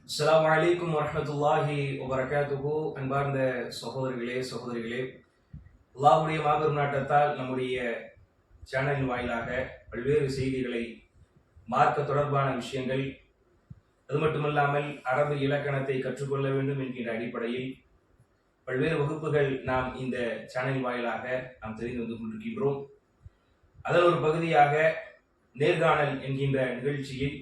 அஸ்ஸலாமு அலைக்கும் வரஹ்மத்துல்லாஹி வபரகாத்துஹு. அன்பார்ந்த சகோதரிகளே, அல்லாஹ்வுடைய மாபெரும் நாட்டத்தால் நம்முடைய சேனலின் வாயிலாக பல்வேறு செய்திகளை, மார்க்க தொடர்பான விஷயங்கள், அது மட்டுமல்லாமல் அரபு இலக்கணத்தை கற்றுக்கொள்ள வேண்டும் என்கின்ற அடிப்படையில் பல்வேறு வகுப்புகள் நாம் இந்த சேனல் வாயிலாக நாம் தெரிந்து வந்து கொண்டிருக்கின்றோம். அதன் ஒரு பகுதியாக நேர்காணல் என்கின்ற நிகழ்ச்சியில்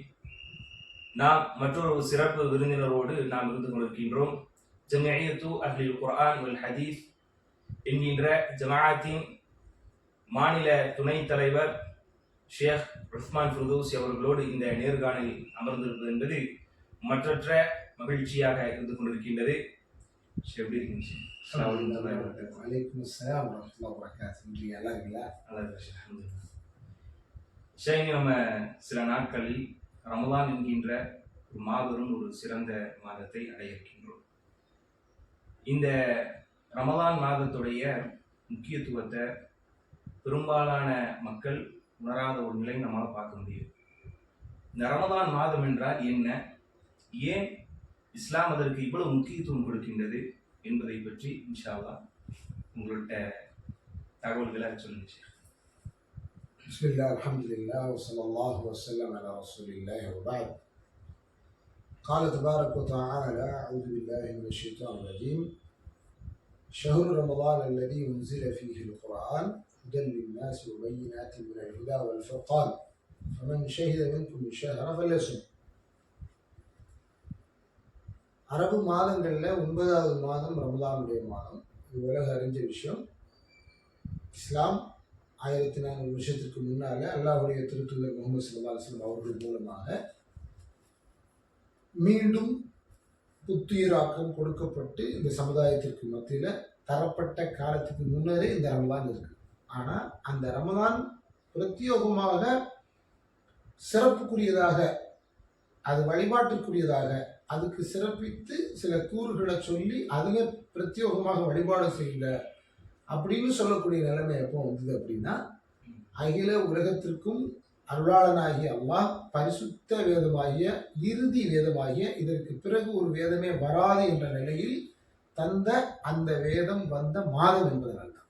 நாம் மற்றொரு சிறப்பு விருந்தினரோடு நாம் இருந்து கொண்டிருக்கின்றோம். ஜம்இய்யத்து அஹ்லில் குர்ஆன் வல் ஹதீஸ் என்கின்ற ஜமாஅத்தின் மாநில துணைத் தலைவர் ஷேக் உஸ்மான் ஃபிர்தௌசி அவர்களோடு இந்த நேர்காணலில் அமர்ந்திருப்பது என்பது மற்றற்ற மகிழ்ச்சியாக இருந்து கொண்டிருக்கின்றது. எப்படி இருக்கீங்க? நம்ம சில நாட்களில் ரமலான் என்கின்ற ஒரு மாபெரும் ஒரு சிறந்த மாதத்தை அடைய இருக்கின்றோம். இந்த ரமலான் மாதத்துடைய முக்கியத்துவத்தை பெரும்பாலான மக்கள் உணராத ஒரு நிலை நம்மளால் பார்க்க முடியும். இந்த ரமலான் மாதம் என்றால் என்ன, ஏன் இஸ்லாம் அதற்கு இவ்வளவு முக்கியத்துவம் கொடுக்கின்றது என்பதை பற்றி இன்ஷா அல்லாஹ் உங்கள்கிட்ட தகவல்களை சொல்லுங்க. بسم الله الحمد لله وصلى الله وسلم على رسول الله وبعد. قال تبارك وتعالى: أعوذ بالله من الشيطان الرجيم. شهر رمضان الذي أنزل فيه القرآن هدى للناس وبينات من الهدى والفرقان فمن شهد منكم الشهر فليصم. அரபு மாதங்களில் 9வது மாதம் ரமலானுடைய மாதம். இது உலக அறிஞ்ச விஷயம். இஸ்லாம் 1400 வருஷத்துக்கு முன்னால அல்லாஹ்வுடைய திருத்தூதர் முகமது ஸல்லல்லாஹு அலைஹி வஸல்லம் அவர்கள் மூலமாக மீண்டும் புத்துயிராக்கம் கொடுக்கப்பட்டு இந்த சமுதாயத்திற்கு மத்தியில் தரப்பட்ட காலத்துக்கு முன்னரே இந்த ரமலான் இருக்கு. ஆனால் அந்த ரமலான் பிரத்யோகமாக சிறப்புக்குரியதாக, அது வழிபாட்டுக்குரியதாக, அதுக்கு சிறப்பித்து சில கூறுகளை சொல்லி அதில் பிரத்யோகமாக வழிபாடு செய்யல அப்படின்னு சொல்லக்கூடிய நிலைமை எப்போ வந்தது அப்படின்னா, அகில உலகத்திற்கும் அருளாளனாகிய அல்லாஹ் பரிசுத்த வேதமாகிய இறுதி வேதமாகிய இதற்கு பிறகு ஒரு வேதமே வராது என்ற நிலையில் தந்த அந்த வேதம் வந்த மாதம் என்பதனால் தான்.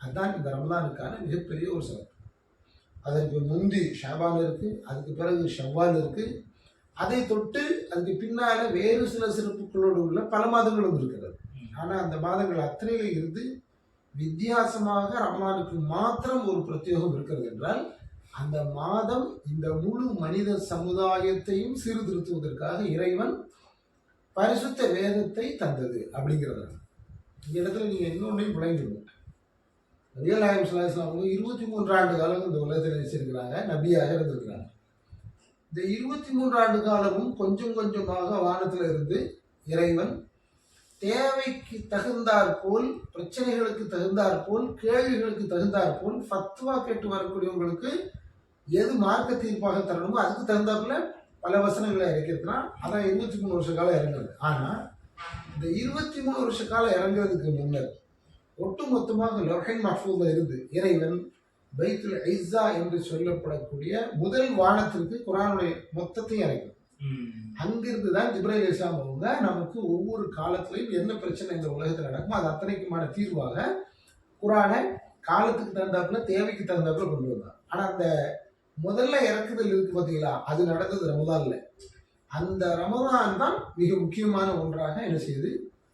அதுதான் இந்த ரமலானுக்கான மிகப்பெரிய ஒரு சிறப்பு. அதற்கு முந்தி ஷாபான் இருக்கு, அதுக்கு பிறகு ஷவ்வால் இருக்கு, அதை தொட்டு அதுக்கு பின்னால வேறு சில சிறப்புகளோடு உள்ள பல மாதங்களும் இருக்கிறது. ஆனால் அந்த மாதங்கள் அத்தனையில இருந்து வித்தியாசமாக ரமலானுக்கு மாத்திரம் ஒரு பிரத்யேகம் இருக்கிறது என்றால், அந்த மாதம் இந்த முழு மனித சமுதாயத்தையும் சீர்திருத்துவதற்காக இறைவன் பரிசுத்த வேதத்தை தந்தது அப்படிங்கிறது. இந்த இடத்துல நீங்க இன்னொன்னையும் விளங்கிடணும். நபிகள் நாயகம் ஸல்லல்லாஹு அலைஹி வஸல்லம் 23 ஆண்டு காலம் இந்த உலகத்தில் நினைச்சிருக்கிறாங்க, நபியாக இருந்திருக்கிறாங்க. இந்த 23 ஆண்டு காலமும் கொஞ்சம் கொஞ்சமாக வானத்தில் இருந்து இறைவன் தேவைக்கு தகுந்தாற் போல், பிரச்சனைகளுக்கு தகுந்தாற் போல், கேள்விகளுக்கு தகுந்தாற் போல் ஃபத்வா கேட்டு வரக்கூடியவங்களுக்கு எது மார்க்க தீர்ப்பாக தரணுமோ அதுக்கு தகுந்தாப்புல பல வசனங்களை இறக்கிருக்கிறான். அதான் 23 வருஷ காலம் இறங்குறது. ஆனால் இந்த 23 வருஷ காலம் இறங்குறதுக்கு முன்னர் ஒட்டுமொத்தமாக லவ்ஹை மஹ்ஃபூஸில் இருந்து இறைவன் பைத்துல் இஸ்ஸா என்று சொல்லப்படக்கூடிய முதல் வானத்திற்கு குர்ஆனுடைய மொத்தத்தையும் இறக்கும். அங்கிருந்து தான் ஜிப்ரைல் அலைஹிஸ்ஸலாம் அவங்க நமக்கு ஒவ்வொரு காலத்திலையும் என்ன பிரச்சனை இந்த உலகத்தில் நடக்குமோ அது அத்தனைக்குமான தீர்வாக குர்ஆனை காலத்துக்கு தகுந்தாப்புல, தேவைக்கு தகுந்தாப்புல கொண்டு வந்தார். ஆனால் அந்த முதல்ல இறக்குதல் இருக்கு பார்த்தீங்களா, அது நடந்தது ரமலான்ல. அந்த ரமலான் தான் மிக முக்கியமான ஒன்றாக என்ன செய்யுது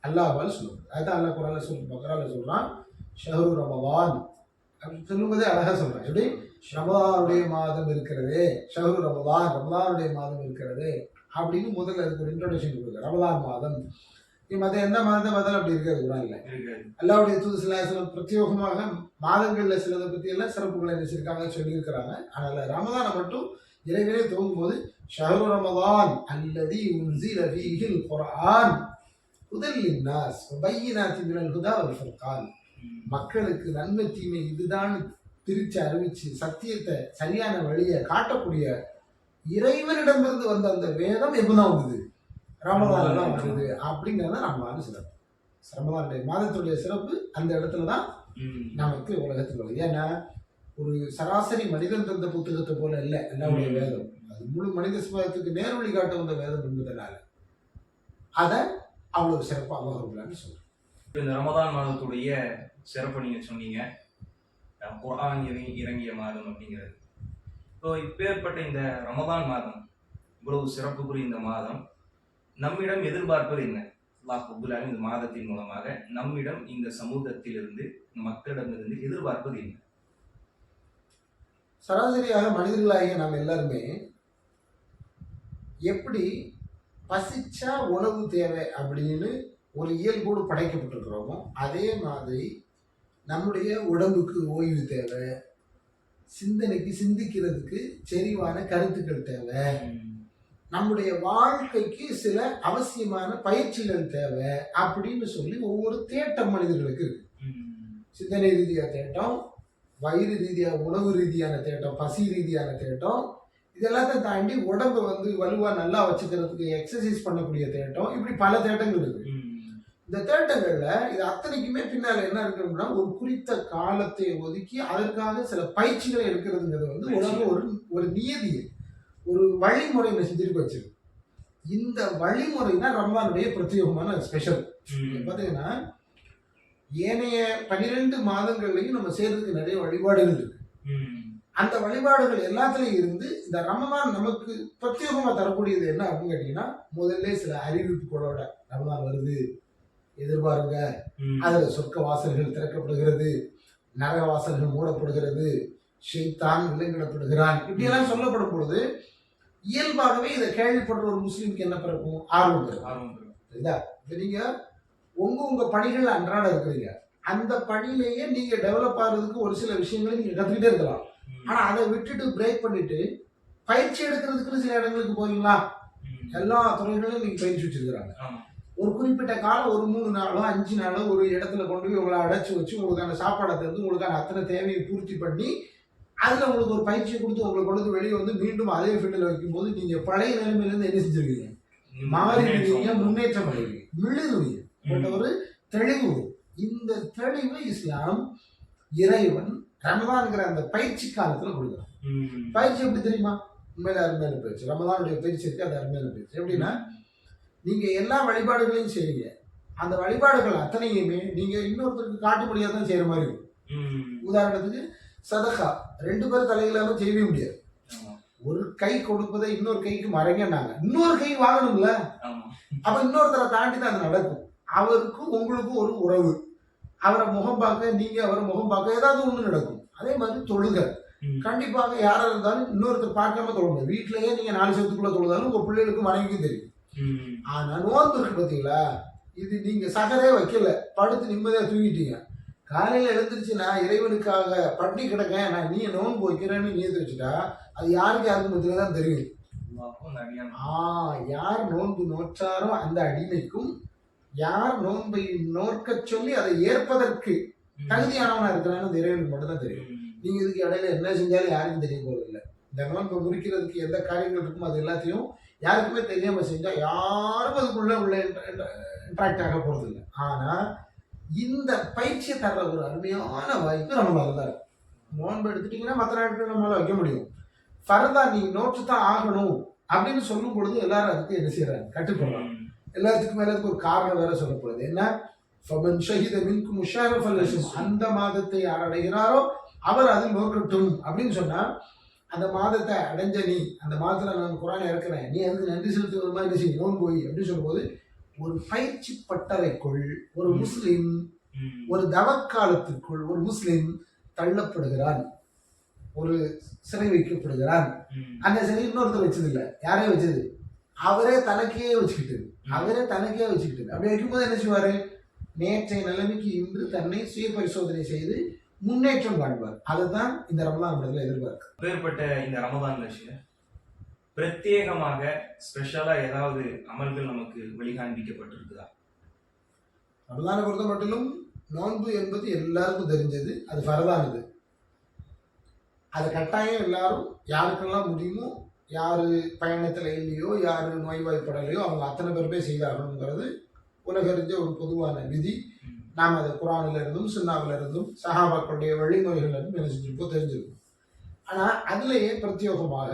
அல்லாஹ்வால் சொல்லுது. அதுதான் அல்லாஹ் குர்ஆன்ல சொல்றான், ஷஹ்ரு ரமலான் அப்படின்னு சொல்லும்போதே அழகா சொல்றான். எப்படி ரமலானுடைய மாதம் இருக்கிறதே, ஷஹ்ரு ரமலான், ரமலானுடைய மாதம் இருக்கிறதே அப்படின்னு முதல்ல அதுக்கு ஒரு இன்ட்ரோடக்ஷன் கொடுக்குது. ரமலான் மாதம் மற்ற எந்த மாதத்தை பார்த்தாலும் அப்படி இருக்கிறது கூட இல்லை. அல்லாஹ்வுடைய தூதர் ஸல்லல்லாஹு அலைஹி வஸல்லம் பிரத்யேகமாக மாதங்கள்ல சிலதை பற்றி எல்லாம் சிறப்புகளை நினைச்சிருக்காங்க, சொல்லியிருக்கிறாங்க. ஆனால் ரமலானை மட்டும் இறைவனே துவங்கும் போது ஷஹ்ரு ரமலான் அல்லதி உன்ஸில ஃபீஹில் குர்ஆன் ஹுதல் லின்னாஸ் வபையினாத்தின் மினல் ஹுதா வல் ஃபுர்கான், மக்களுக்கு நன்மை தீமை இதுதான் பிரித்து அறிவிச்சு சத்தியத்தை சரியான வழியை காட்டக்கூடிய இறைவனிடமிருந்து வந்த அந்த வேதம் எப்பதான் வந்தது, ரமலான் தான் வந்தது அப்படிங்கிறத ரமலான் சிறப்பு. ரமலானுடைய மாதத்துடைய சிறப்பு அந்த இடத்துல தான் நமக்கு உலகத்தில் உள்ளது. ஏன்னா ஒரு சராசரி மனிதன் தந்த புத்தகத்தை போல இல்லை எல்லாருடைய வேதம். அது முழு மனித சமுதாயத்துக்கு நேர்வழி காட்ட வந்த வேதம் என்பதனால அதை அவ்வளவு சிறப்பாக அல்லாஹ் சொல்றேன். இந்த ரமதான் மாதத்துடைய சிறப்பை நீங்க சொன்னீங்க, குர்ஆன் இறங்கிய மாதம் அப்படிங்கிறது. ஸோ இப்பேற்பட்ட இந்த ரமதான் மாதம், இவ்வளவு சிறப்புக்குரிய இந்த மாதம், நம்மிடம் எதிர்பார்ப்பது என்ன? அல்லாஹ் ரப்பல் ஆலமீன் இந்த மாதத்தின் மூலமாக நம்மிடம், இந்த சமூகத்திலிருந்து, மக்களிடமிருந்து எதிர்பார்ப்பது என்ன? சராசரியாக மனிதர்களாகிய நாம் எல்லாருமே எப்படி பசிச்சா உணவு தேவை அப்படின்னு ஒரு இயல்போடு படைக்கப்பட்டிருக்கிறோமோ அதே மாதிரி நம்முடைய உடம்புக்கு ஓய்வு தேவை, சிந்தனைக்கு சிந்திக்கிறதுக்கு செறிவான கருத்துக்கள் தேவை, நம்முடைய வாழ்க்கைக்கு சில அவசியமான பயிற்சிகள் தேவை அப்படின்னு சொல்லி ஒவ்வொரு தேட்டம் மனிதர்களுக்கு இருக்கு. சிந்தனை ரீதியா தேட்டம், வயிறு ரீதியா உணவு ரீதியான தேட்டம், பசி ரீதியான தேட்டம், இதெல்லாத்தையும் தாண்டி உடம்பை வலுவா நல்லா வச்சுக்கிறதுக்கு எக்ஸசைஸ் பண்ணக்கூடிய தேட்டம், இப்படி பல தேட்டங்கள் இருக்கு. இந்த தேட்டங்கள்ல இது அத்தனைக்குமே பின்னால என்ன இருக்குன்னா ஒரு குறித்த காலத்தை ஒதுக்கி அதற்காக சில பயிற்சிகளை எடுக்கிறதுங்கிறது உலகம் ஒரு நியதி, ஒரு வழிமுறை செஞ்சிருக்கு வச்சிருக்கு. இந்த வழிமுறை தான் ரமலானுடைய பிரத்யேகமான ஸ்பெஷல். பாத்தீங்கன்னா ஏனைய 12 மாதங்கள்லையும் நம்ம செய்யறதுக்கு நிறைய வழிபாடுகள் இருக்கு. அந்த வழிபாடுகள் எல்லாத்துலயும் இருந்து இந்த ரமலான் நமக்கு பிரத்யேகமா தரக்கூடியது என்ன அப்படின்னு கேட்டீங்கன்னா, முதல்ல சில அறிவிப்புகளோட ரமலான் வருது, எதிர்பாருங்க, அதுல சொர்க்க வாசல்கள் திறக்கப்படுகிறது, நரக வாசல்கள் மூடப்படுகிறது, ஷைத்தான் விலங்கிடப்படுகிறான், இப்படி எல்லாம் சொல்லப்படும் பொழுது இயல்பாகவே இதை கேள்விப்படுற ஒரு முஸ்லீமுக்கு என்ன பிறக்கும்? ஆர்வம் பெறும். சரிதா? இப்ப நீங்க உங்க பணிகள் அன்றாட இருக்கிறீங்க, அந்த பணியிலேயே நீங்க டெவலப் ஆகிறதுக்கு ஒரு சில விஷயங்களை நீங்க கத்துக்கிட்டே இருக்கலாம். ஆனா அதை விட்டுட்டு பிரேக் பண்ணிட்டு பயிற்சி எடுக்கிறதுக்குன்னு சில இடங்களுக்கு போறீங்களா? எல்லா துறைகளிலும் நீங்க பயிற்சி வச்சிருக்கிறாங்க. ஒரு குறிப்பிட்ட காலம், ஒரு 3 நாளோ 5 நாளோ ஒரு இடத்துல கொண்டு போய் உங்களை அடைச்சு வச்சு உங்களுக்கான சாப்பாடை தந்து உங்களுக்கான அத்தனை தேவையை பூர்த்தி பண்ணி அதுல உங்களுக்கு ஒரு பயிற்சியை கொடுத்து உங்களை கொண்டு வெளியே மீண்டும் அதே ஃபீல்டில் வைக்கும் போது நீங்க பழைய நிலைமையிலிருந்து என்ன செஞ்சிருக்கீங்க? மாறிடுவீங்க, முன்னேற்றம் அடைவீங்க, மிளிருவீங்க, ஒரு தெளிவு. இந்த தெளிவு இஸ்லாம் இறைவன் ரமலான்ங்கிற அந்த பயிற்சி காலத்துல கொடுக்குறான். பயிற்சி எப்படி தெரியுமா? உண்மையில அருமையான பயிற்சி. ரமலானுடைய பயிற்சி இருக்கு, அது அருமையான பயிற்சி. எப்படின்னா, நீங்க எல்லா வழிபாடுகளையும் செய்வீங்க, அந்த வழிபாடுகள் அத்தனையுமே நீங்க இன்னொருத்தருக்கு காட்டுப்படியாக தான் செய்யற மாதிரி இருக்கும். உதாரணத்துக்கு சதகா 2 பேர் தலையிலாம செய்யவே முடியாது. ஒரு கை கொடுப்பதை இன்னொரு கைக்கு மறைங்கன்னாங்க, இன்னொரு கை வாங்கணும்ல, அப்ப இன்னொருத்தரை தாண்டி தான் அது நடக்கும். அவருக்கும் உங்களுக்கும் ஒரு உறவு, அவரை முகம் பார்க்க நீங்க அவரை முகம் பார்க்க ஏதாவது ஒண்ணு நடக்கும். அதே மாதிரி தொழுக கண்டிப்பாக யாரா இருந்தாலும் இன்னொருத்தர் பார்க்காம தொழுங்க. வீட்டிலேயே நீங்க 4 செவத்துக்குள்ள தொழுதாலும் உங்க பிள்ளைகளுக்கும் மனைவிக்கும் தெரியும். ஆனா நோன்பு இருக்கு பாத்தீங்களா, இது நீங்க சகரே வைக்கல, படுத்து நிம்மதியா தூங்கிட்டீங்க, காலையில எழுந்திருச்சு நான் இறைவனுக்காக பட்டி கிடக்கேன், நான் நீ நோன்பு வைக்கிறேன்னு நியத்து வச்சுட்டா அது யாருக்கு மத்தியில தான் தெரியும். யார் நோன்பு நோற்றாரோ அந்த அடிமைக்கும் யார் நோன்பை நோக்க சொல்லி அதை ஏற்பதற்கு தகுதியானவனா இருக்கிறான்னு அந்த இறைவனுக்கு மட்டும் தான் தெரியும். நீங்க இதுக்கு இடையில என்ன செஞ்சாலும் யாருக்கும் தெரிய போறது இல்லை. இந்த நோன்பை முறிக்கிறதுக்கு எந்த காரியங்கள் இருக்குமோ அது எல்லாத்தையும் யாருக்குமே தெரியாம செஞ்சா யாரும் அதுக்குள்ள உள்ள இன்ட்ராக்ட் ஆக போறது இல்லை. ஆனா இந்த பயிற்சியை தர்ற ஒரு அருமையான வாய்ப்பு நம்மளால தான் இருக்கு. நோன்பு எடுத்துட்டீங்கன்னா மற்ற நாட்கள் நம்மளால வைக்க முடியும். ஃபர்தா நீ நோட்டு தான் ஆகணும் அப்படின்னு சொல்லும் பொழுது எல்லாரும் அதுக்கு என்ன செய்யறாங்க? கட்டுப்படுறாங்க. எல்லாத்துக்கும் மேல அதுக்கு ஒரு காரணம் வேற சொல்லப்படுது. என்ன? அந்த மாதத்தை யார் அடைகிறாரோ அவர் அதில் நோக்கட்டும் அப்படின்னு சொன்னா, அந்த மாதத்தை அடைஞ்ச நீ, அந்த மாதத்துல நான் குரானை இறக்குறேன், நீ அதுக்கு நன்றி செலுத்துவது மாதிரி செய்ய நோன்பு போய் அப்படின்னு சொல்லும்போது ஒரு பயிற்சி பட்டறைக்குள் ஒரு முஸ்லிம், ஒரு தவக்காலத்திற்குள் ஒரு முஸ்லிம் தள்ளப்படுகிறான், ஒரு சிறை வைக்கப்படுகிறான். அந்த சிறை இன்னொருத்தர் வச்சது இல்லை, யாரையும் வச்சது, அவரே தனக்கே வச்சுக்கிட்டு, அப்படி வைக்கும்போது என்ன செய்வாரு? நேற்றைய நிலைமைக்கு இன்று தன்னை சுய பரிசோதனை செய்து முன்னேற்றம் காண்பார். அதுதான் இந்த ரமலான் எதிர்பார்க்கு. வேறுபட்ட இந்த ரமலான் பிரத்யேகமாக ஸ்பெஷலா ஏதாவது அமல்கள் நமக்கு வெளிகாண்பிக்கப்பட்டிருக்குதா? ரமலானை பொறுத்த மட்டிலும் நோன்பு என்பது எல்லாருக்கும் தெரிஞ்சது, அது ஃபர்தானது. அது கட்டாயம் எல்லாரும் யாருக்கெல்லாம் முடியுமோ, யாரு பயணத்துல இல்லையோ, யாரு நோய்வாய்ப்படலையோ அவங்க அத்தனை பேருமே செய்தாகணுங்கிறது உலகறிஞ்ச ஒரு பொதுவான விதி. நாம் அதை குரானில் இருந்தும் சுன்னாவில் இருந்தும் சஹாபாக்களுடைய வழிமுறைகள் இருந்தும் என்ன செஞ்சிருப்போம், தெரிஞ்சிருக்கும். ஆனா அதுலயே பிரத்யேகமாக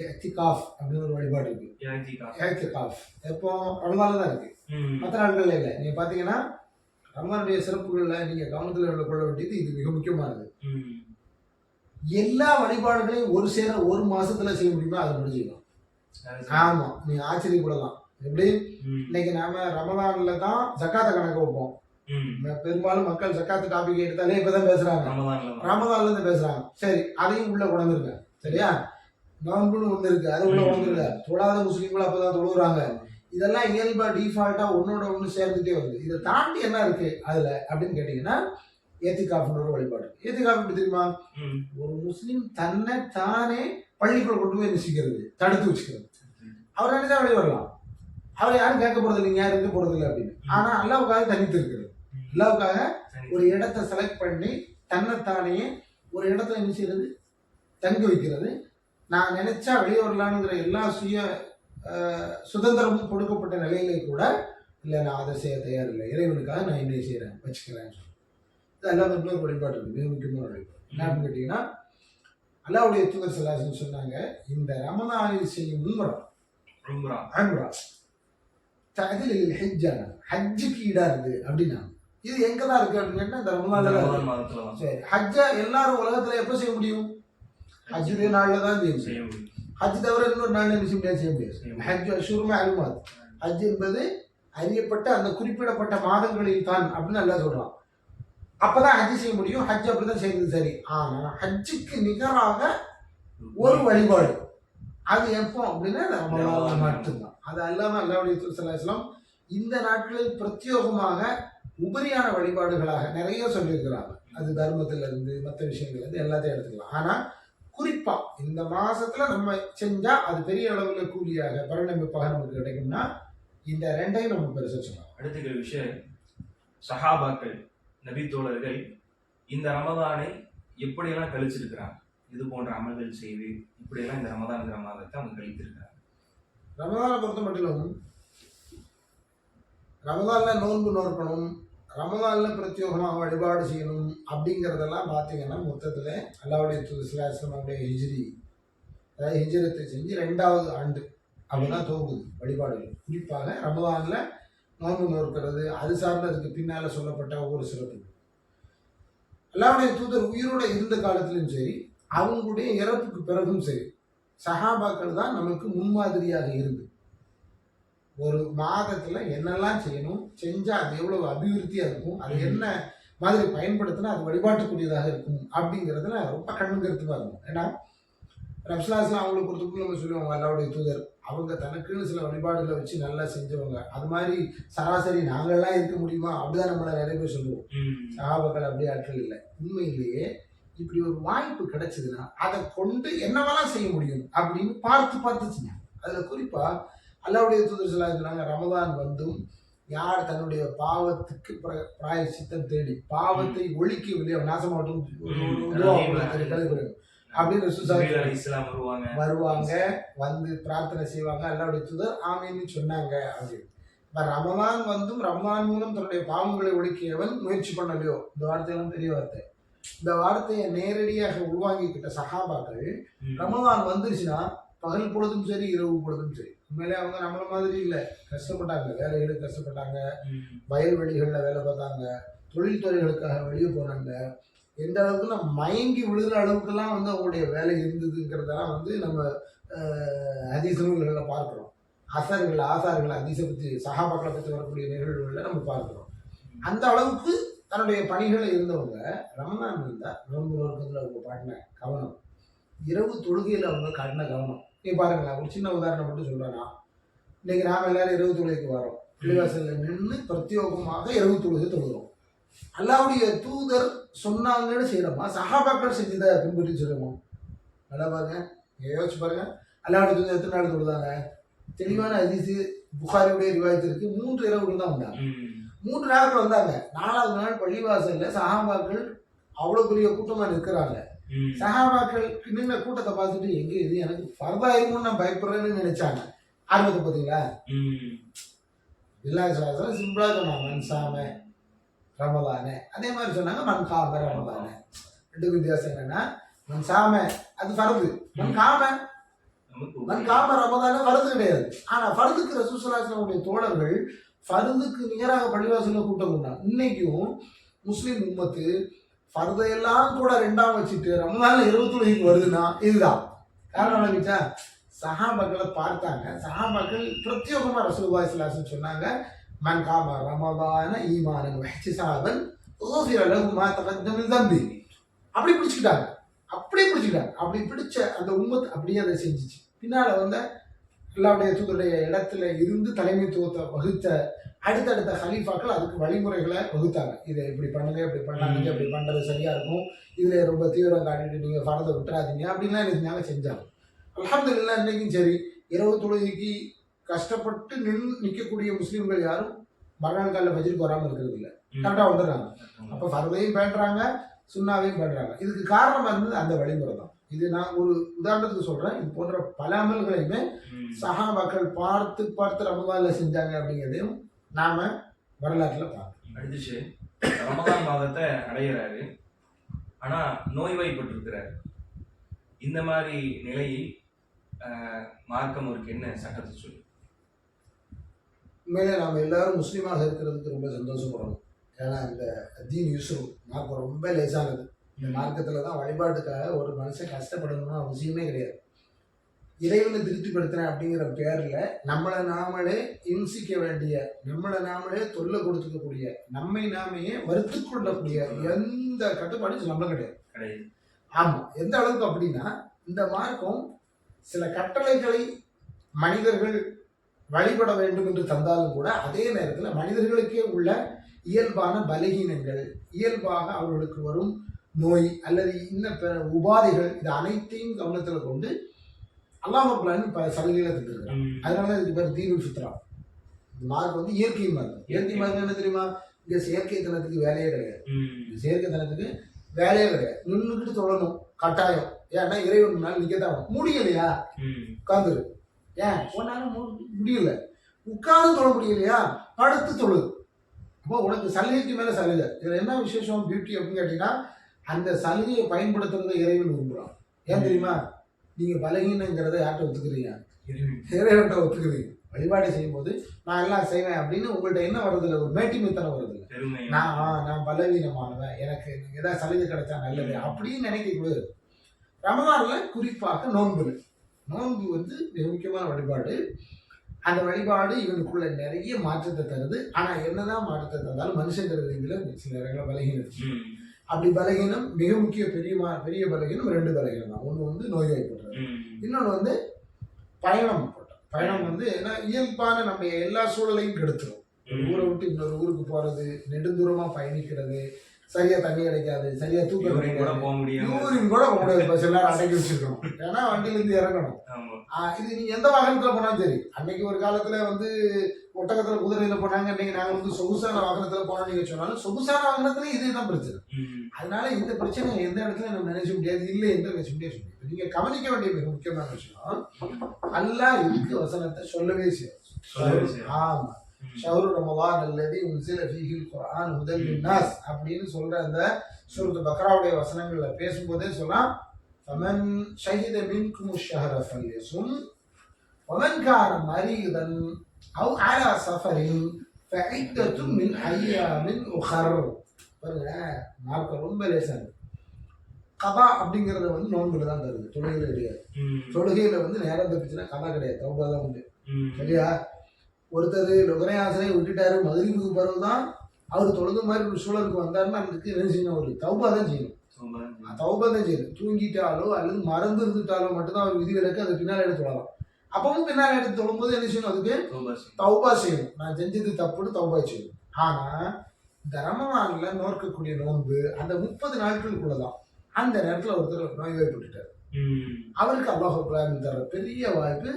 இஹ்திகாஃப் அப்படின்னு ஒரு வழிபாடு இருக்கு. இஹ்திகாஃப் எப்போ ரமதான்ல தான் இருக்கு, மற்ற நாட்கள்ல இல்லை. நீங்க பாத்தீங்கன்னா ரமதானுடைய சிறப்புகள்ல நீங்க கவனத்தில் கொள்ள வேண்டியது இது மிக முக்கியமானது. எல்லா வழிபாடுகளையும் ஒரு சேர ஒரு மாசத்துல செய்ய முடியுமா அதை முடிஞ்சுக்கலாம். ஆமா, நீங்க ஆச்சரியப்படலாம். எப்படி இன்னைக்கு நாம ரமதான்ல தான் ஜக்காத்தை கணக்கு வைப்போம். பெரும்பாலும் மக்கள் ஜக்காத்து டாபிக் எடுத்தாலே இப்பதான் பேசுறாங்க, ரமதான்ல இருந்து பேசுறாங்க. சரி, அதையும் உள்ள கொண்டிருக்க. சரியா, நோன்புன்னு ஒண்ணு இருக்கு, அதை உள்ள கொண்டிருக்க. தொழாத முஸ்லீம்கள் அப்பதான் தொழுகிறாங்க. இதெல்லாம் இயல்பா டிஃபால்ட்டா ஒன்னோட ஒண்ணு சேர்ந்துட்டே வருது. இதை தாண்டி என்ன இருக்கு அதுல அப்படின்னு கேட்டீங்கன்னா ஏத்திகாஃப்னு ஒரு வழிபாடு. ஏத்திகாஃப் எப்படி தெரியுமா? ஒரு முஸ்லீம் தன்னை தானே பள்ளிக்குள்ள கொண்டு போய் நிச்சயிக்கிறது, தடுத்து வச்சுக்கிறது. அவர் நினைச்சா வெளியே வரலாம், அவரை யாரும் கேட்க போறது இல்லைங்க, யாரும் இருக்க போறது இல்லை அப்படின்னு. ஆனா அல்லாவுக்காக தனித்து இருக்கிறது, அல்லாவுக்காக ஒரு இடத்தை செலக்ட் பண்ணி தன்னைத்தானே ஒரு இடத்துல என்ன செய்யறது, தங்கி வைக்கிறது. நான் நினைச்சா வெளியே வரலான்னுங்கிற எல்லா சுதந்திரமும் கொடுக்கப்பட்ட நிலையிலே கூட இல்லை, நான் அதை செய்ய தயார் இல்லை, இறைவனுக்காக நான் என்ன செய்யறேன் வச்சுக்கிறேன். இது எல்லாமே இன்னொரு வழிபாடு இருக்கு, மிக முக்கியமான வழிபாடு. என்ன அப்படின்னு கேட்டீங்கன்னா அல்லாவுடைய தூதர் ஸல்லல்லாஹு அலைஹி சொன்னாங்க, இந்த ரமதானில் செய்யும் உம்ரா தஅதீல் ஹஜ்ஜா, ஹஜ்ஜுக்கு ஈடா இருக்கு அப்படின்னா. இது எங்க தான் இருக்கு அப்படின்னு கேட்டா இந்த ரமதான்ல. சரி, ஹஜ்ஜா எல்லாரும் உலகத்துல எப்ப செய்ய முடியும்? ஹஜ்ஜுடைய நாள்ல தான் செய்ய முடியும். ஹஜ் தவிர இன்னொரு நாள் செய்ய முடியாது. ஹஜ் அஷ்ஹுர் மஅலூமாத், ஹஜ் என்பது அறியப்பட்ட அந்த குறிப்பிடப்பட்ட மாதங்களில் தான் அப்படின்னு எல்லாம் சொல்றான். அப்பதான் ஹஜ் செய்ய முடியும். ஹஜ் அப்படிதான் செய்யறது சரி. ஆனா ஹஜ்ஜுக்கு நிகராக ஒரு வழிபாடு அது எப்போ அப்படின்னா ரமலான் மட்டும்தான். அது அல்லாம அல்லாஹ்வுடைய தூதர் ஸல்லல்லாஹு அலைஹி வஸல்லம் இந்த நாட்களில் பிரத்யேகமாக உபரியான வழிபாடுகளாக நிறைய சொல்லியிருக்கிறாங்க. அது தர்மத்துல இருந்து மற்ற விஷயங்கள்ல இருந்து எல்லாத்தையும் எடுத்துக்கலாம். ஆனா குறிப்பா இந்த மாசத்துல நம்ம செஞ்சா அது பெரிய அளவுல கூலியாக பரிணமிப்பாக நமக்கு கிடைக்கும்னா இந்த ரெண்டையும் நம்ம பெருசா சொல்லலாம். அடுத்த விஷயம், சஹாபாக்கள் நபி தோழர்கள் இந்த ரமதானை எப்படியெல்லாம் கழிச்சிருக்கிறாங்க, இது போன்ற அமல்கள் செய்து இப்படியெல்லாம் இந்த ரமதான்கிற மாதத்தை அவங்க கழித்திருக்கிறாங்க. ரமதானை பொறுத்த மட்டும் ரமதான்ல நோன்பு நோக்கணும், ரமதான்ல பிரத்யேகமாக வழிபாடு செய்யணும் அப்படிங்கிறதெல்லாம் பார்த்தீங்கன்னா மொத்தத்தில் அல்லாஹ்வுடைய தூதர் ஸல்லல்லாஹு அலைஹி வஸல்லம் ஹிஜ்ரி, அதாவது ஹிஜ்ரத்தை செஞ்சு 2வது ஆண்டு அப்படிதான் துவங்குது வழிபாடுகள். குறிப்பாக ரமதான்ல நோன்பு நோக்கிறது, அது சார்ந்து அதுக்கு பின்னால சொல்லப்பட்ட ஒவ்வொரு சிறப்பு. அல்லாஹ்வுடைய தூதர் உயிரோட இருந்த காலத்திலும் சரி, அவங்களுடைய இறப்புக்கு பிறகும் சரி, சஹாபாக்கள் தான் நமக்கு முன்மாதிரியாக இருந்து ஒரு மாதத்துல என்னெல்லாம் செய்யணும், செஞ்சா அது எவ்வளவு அபிவிருத்தியா இருக்கும், அது என்ன மாதிரி பயன்படுத்தினா அது வழிபாட்டுக்குரியதாக இருக்கும் அப்படிங்கிறதுல ரொம்ப கண்ணும் கருத்துமா இருக்கும். ஏன்னா ரப்ஸ்லாஸ்லாம் அவங்களை பொறுத்தவரைக்கும் நம்ம சொல்லுவாங்க, அல்லாஹ்வுடைய தூதர் அவங்க தனக்குன்னு சில வழிபாடுகளை வச்சு நல்லா செஞ்சவங்க, அது மாதிரி சராசரி நாங்கள்லாம் இருக்க முடியுமா அப்படிதான் நம்மள நிறைய பேர் சொல்லுவோம். சஹாபாக்கள் அப்படியே ஆட்கள் இல்லை. உண்மையிலேயே இப்படி ஒரு வாய்ப்பு கிடைச்சதுன்னா அதை கொண்டு என்னவெல்லாம் செய்ய முடியும் அப்படின்னு பார்த்து பார்த்து செஞ்சாங்க. அதுல குறிப்பா அல்லாஹ்வுடைய தூதர் ஸல்லல்லாஹு அலைஹி வஸல்லம் ரமதான் வந்தும் யார் தன்னுடைய பாவத்துக்கு பிராயச்சித்தம் தேடி பாவத்தை ஒழிக்கவில்லையோ நாசமாட்டும் அப்படின்னு வருவாங்க, வந்து பிரார்த்தனை செய்வாங்க, அல்லாஹ்வுடைய தூதர் ஆமீன்னு சொன்னாங்க அப்படின்னு. ரமதான் வந்தும் ரமதான் மூலம் தன்னுடைய பாவங்களை ஒழிக்கியவன் முயற்சி பண்ணலையோ, இந்த வார்த்தையெல்லாம் பெரிய வார்த்தை. இந்த வார்த்தையை நேரடியாக உள்வாங்கிக்கிட்ட சஹாபாக்கள் ரமதான் வந்துருச்சுன்னா பகல் பொழுதும் சரி இரவு பொழுதும் சரி, உண்மையிலே அவங்க நம்மள மாதிரி இல்லை, கஷ்டப்பட்டாங்க, வேலைகளுக்கு கஷ்டப்பட்டாங்க, வயல்வெளிகளில் வேலை பார்த்தாங்க, தொழில்துறைகளுக்காக வெளியே போனாங்க. எந்த அளவுக்கு நம்ம மயங்கி விழுகிற அளவுக்குலாம் வந்து அவங்களுடைய வேலை இருந்ததுங்கிறதெல்லாம் வந்து நம்ம ஹதீஸ் நூல்களில் பார்க்குறோம். ஆசார்கள் ஹதீஸை பற்றி சஹாபாக்களை பற்றி வரக்கூடிய நிகழ்வுகளில் நம்ம பார்க்குறோம். அந்த அளவுக்கு தன்னுடைய பணிகளை இருந்தவங்க ரமதான் இருந்தால் நோன்பு நோக்கத்தில் அவங்க பாட்டின கவனம், இரவு தொழுகையில் அவங்க காட்டின கவனம். நீ பாருங்களேன், ஒரு சின்ன உதாரணம் மட்டும் சொல்கிறேன்னா, இன்னைக்கு நாம் எல்லாரும் இரவு தொழுகைக்கு வரோம், பள்ளிவாசலில் நின்று பிரத்யேகமாக இரவு தொழுகை தொழுகிறோம். அல்லாஹ்வுடைய தூதர் சொன்னாங்கன்னு செய்யறோமா, சஹாபாக்கள் செஞ்சதை பின்பற்றி செய்யறோமா? நல்லா பாருங்க, யோசிச்சு பாருங்க. அல்லாஹ்வுடைய தூதர் எத்தனை நாள் தொழுதாங்க? தெளிவான ஹதீஸ் புகாரியுடைய ரிவாயத்து இருக்கு, 3 இரவுகள் தான் வந்தாங்க. 3 நாட்கள் வந்தாங்க. 4வது நாள் பள்ளிவாசல்ல சஹாபாக்கள் அவ்வளவு பெரிய கூட்டமா நிற்கிறாங்க. சஹாபாக்கள் நின்ன கூட்டத்தை பார்த்துட்டு எங்க இது எனக்கு ஃபர்தாயிருமோன்னு நான் பயப்படுறேன்னு நினைச்சாங்க. ஆர்வத்தை பார்த்தீங்களா? இல்ல சிம்பிளா சொன்னாங்க, மன்சாம ரமலானே. அதே மாதிரி சொன்னாங்க மன் காம ரமலானே. ரெண்டு வித்தியாசம் என்னன்னா, மன் சாம அது ஃபர்து, மன் காம ரமலானே ஃபர்து கிடையாது. ஆனா ஃபர்துக்கு ரசூலுல்லாஹி ஸல்லல்லாஹு அலைஹி வஸல்லம் தோழர்கள் ஃபர்துக்கு நிகராக பள்ளிவாசல்ல கூட்டம் கொண்டாங்க. இன்னைக்கும் முஸ்லிம் உம்மத்து ஃபர்தையெல்லாம் கூட ரெண்டாம் வச்சுட்டு ரமலான்ல 20 வருதுன்னா இதுதான் காரணம். நினைச்சா சஹாபாக்களை பார்த்தாங்க. சஹாபாக்கள் பிரத்யேகமா ரசூலுல்லாஹி ஸல்லல்லாஹு அலைஹி வஸல்லம் சொன்னாங்க, மன் காம ரமலான ஈமானன் வஹ்திசாபன் ஊஃபிர லஹு மா தகத்தம மின் தம்பி. அப்படி பிடிச்சிட்டாங்க. அப்படி பிடிச்ச அந்த உம்மத் அப்படியே அதை செஞ்சிச்சு. பின்னால வந்து அல்லாஹ்வுடைய தூதருடைய இடத்துல இருந்து தலைமைத்துவத்தை வகுத்த அடுத்தடுத்த ஹலீஃபாக்கள் அதுக்கு வழிமுறைகளை வகுத்தாங்க. இதை இப்படி பண்ணுங்க, இப்படி பண்ணாங்க, இப்படி பண்றது சரியா இருக்கும், இதுல ரொம்ப தீவிரம் காட்டிட்டு நீங்க ஃபரதை விட்டுறாதீங்க அப்படின்லாம் என்ன செஞ்சாங்க. அல்ஹம்துலில்லாஹ் இன்னைக்கும் சரி, இரவு தொழுகைக்கு கஷ்டப்பட்டு நிற்கக்கூடிய முஸ்லீம்கள் யாரும் மறுநாள் காலையில் ஃபஜ்ருக்கு வராமல் இருக்கிறது இல்லை, கரெக்டாக வந்துடுறாங்க. அப்போ ஃபர்தையும் பேண்டுறாங்க, சுன்னாவையும் பேண்டுறாங்க. இதுக்கு காரணமாக இருந்தது அந்த வழிமுறை தான். இது நான் ஒரு உதாரணத்துக்கு சொல்றேன். இது போன்ற பல அமல்களையுமே சஹாபாக்கள் பார்த்து ரமலான்ல செஞ்சாங்க அப்படிங்கிறதையும் நாம வரலாற்றுல பார்க்கணும். அடுத்து ரமலான் மாதத்தை அடையிறாரு, ஆனா நோய்வாய்ப்பட்டிருக்கிறாரு. இந்த மாதிரி நிலையில் மார்க்கம் அவருக்கு என்ன சட்டத்தை சொல்லு? உண்மையிலே நாம் எல்லாரும் முஸ்லீமாக இருக்கிறதுக்கு ரொம்ப சந்தோஷப்படணும். ஏன்னா இந்த தீன் யூசுப் மார்க்கம் ரொம்ப லேசானது. இந்த மார்க்கத்தில் தான் வழிபாட்டுக்காக ஒரு மனுஷன் கஷ்டப்படணும்னு அவசியமே கிடையாது. இறைவனை திருப்திப்படுத்துறேன் அப்படிங்கிற பேரில் நம்மளை நாமளே இம்சிக்க வேண்டிய, நம்மளை நாமளே தொல்லை கொடுத்துக்கக்கூடிய, நம்மை நாமையே வருத்து கொள்ளக்கூடிய எந்த கட்டுப்பாடும் நம்மளும் கிடையாது. ஆமாம், எந்த அளவுக்கு அப்படின்னா இந்த மார்க்கம் சில கட்டளைகளை மனிதர்கள் வழிபட வேண்டும் என்று தந்தாலும் கூட அதே நேரத்தில் மனிதர்களுக்கே உள்ள இயல்பான பலகீனங்கள், இயல்பாக அவர்களுக்கு வரும் நோய் அல்லது இன்னும் உபாதைகள், இது அனைத்தையும் கவனத்தில் கொண்டு அல்லாஹ் பல சலுகைகளை தந்துருக்காங்க. அதனால இதுக்கு பேர் தீனுல் ஃபித்ரா. இந்த மார்க் வந்து இயற்கை மார்க்கம். இயற்கை மார்க்கம் என்ன தெரியுமா? இங்க செயற்கைத்தனத்துக்கு வேலையே கிடையாது. செயற்கைத்தனத்துக்கு வேலையே கிடையாது. நின்றுக்கிட்டு தொழணும் கட்டாயம். ஏன்னா இறைவன் முன்னால் நிற்கத்தான் முடியலையா உட்காந்துரு. ஏன் உன்னால முடியல, உட்கார்ந்து தொழ முடியலையா, படுத்து தொழுது. அப்போ உனக்கு சலுகைக்கு மேல சலுகை. இதுல என்ன விசேஷம் பியூட்டி அப்படின்னு கேட்டீங்கன்னா, அந்த சலுகையை பயன்படுத்துறதை இறைவன் விரும்புறான். ஏன் தெரியுமா? நீங்க பலகீனங்கிறத யார்கிட்ட ஒத்துக்கிறீங்க? இறைவன்கிட்ட ஒத்துக்கிறீங்க. வழிபாடு செய்யும் போது நான் எல்லாம் செய்வேன் அப்படின்னு உங்கள்கிட்ட என்ன வர்றதில்ல, ஒரு மேட்டிமைத்தனம் வருதில்லை. நான் பலவீனமானவன், எனக்கு ஏதாவது சலுகை கிடைச்சா நல்லது அப்படின்னு நினைக்கக்கூடாது. ரமலான்ல குறிப்பாக நோன்பு வந்து மிக முக்கியமான வழிபாடு. அந்த வழிபாடு இவனுக்குள்ள நிறைய மாற்றத்தை தருது. ஆனா என்னதான் மாற்றத்தை தந்தாலும் மனுஷங்கிற ரீதியில சில நேரங்களில் பலகீனம். அப்படி பலகீனம் மிக முக்கிய பெரிய பலகீனம் 2 பலகீனம் தான். ஒன்று வந்து நோய்வாய்ப்படுறது, இன்னொன்று வந்து பயணம் வந்து ஏன்னா இயல்பான நம்ம எல்லா சூழலையும் கெடுத்துரும். ஒரு ஊரை விட்டு இன்னொரு ஊருக்கு போறது, நெடுந்தூரமா பயணிக்கிறது, சரியா தண்ணி கிடைக்காது, சரியா தூக்கம் கிடைக்காது, யூரின் கூட போக முடியாது. பஸ் எல்லாரும் அடக்கி வச்சிருக்கணும், ஏன்னா வண்டியில இருந்து இறங்கணும். இது நீங்க எந்த வாகனத்துல போனாலும் சரி. அன்னைக்கு ஒரு காலத்துல வந்து ஒட்டகத்துல குதிரையில போனாங்க, இன்னைக்கு நாங்க வந்து சொகுசான வாகனத்துல போனோம் நீங்க சொன்னாலும் சொகுசான வாகனத்துல இதுதான் பிரச்சனை. அதனால இந்த பிரச்சனை எந்த இடத்துல நம்ம நினைச்ச முடியாது, இல்லை என்று நினைச்ச முடியாது. நீங்க கவனிக்க வேண்டிய மிக முக்கியமான விஷயம், அல்லாஹ் இதுக்கு வசனத்தை சொல்லவே செய்யும். ஆமா, ஷஹ்ரு ரமலான் அல்லதி உன்சில ஃபீஹில் குர்ஆன் ஹுதல் லின்னாஸ் அப்படின்னு சொல்ற அந்த சூரத்து பக்ராவுடைய வசனங்கள்ல பேசும்போதே சொல்லலாம், ஃபமன் ஷஹித மின்கும் ஷஹர ஃபல்யஸும் வமன் கான மரீதன் அவ் அலா சஃபரின் ஃபஇத்தத்தும் மின் அய்யாமின் உஹர். பாருங்க, மார்க்கம் ரொம்ப லேசானது. கதா அப்படிங்கிறத வந்து நோன்புல தான் தருது, தொழுகையில கிடையாது. தொழுகையில வந்து நேரம் தப்பிச்சுன்னா கதா கிடையாது, தௌபா தான் உண்டு. சரியா? ஒருத்தர் நுகரையாசனை விட்டுட்டாரு, மதுரைக்கு பிறகு தான் அவர் தொழுது மாதிரி ஒரு சூழலுக்கு வந்தாருன்னா அதுக்கு என்ன செய்யணும்? ஒரு தௌபா தான் செய்யணும். தௌபா தான் செய்யணும். தூங்கிட்டாலோ அல்லது மறந்து இருந்துட்டாலோ மட்டும்தான் அவர் விதிவிலக்கு, அது பின்னால் எடுத்து தொழலாம். அப்பவும் பின்னால் எடுத்து தொழும்போது என்ன செய்யணும்? அதுக்கு தௌபா செய்யணும். நான் செஞ்சது தப்புன்னு தௌபா செய்யணும். ஆனா இந்த ரமலான்ல நோக்கக்கூடிய நோன்பு அந்த 30 நாட்களுக்குள்ளதான். அந்த நேரத்துல ஒருத்தர் நோய்வாய்ப்பட்டுட்டார், அவருக்கு அல்லாஹ் தர பெரிய வாய்ப்பு,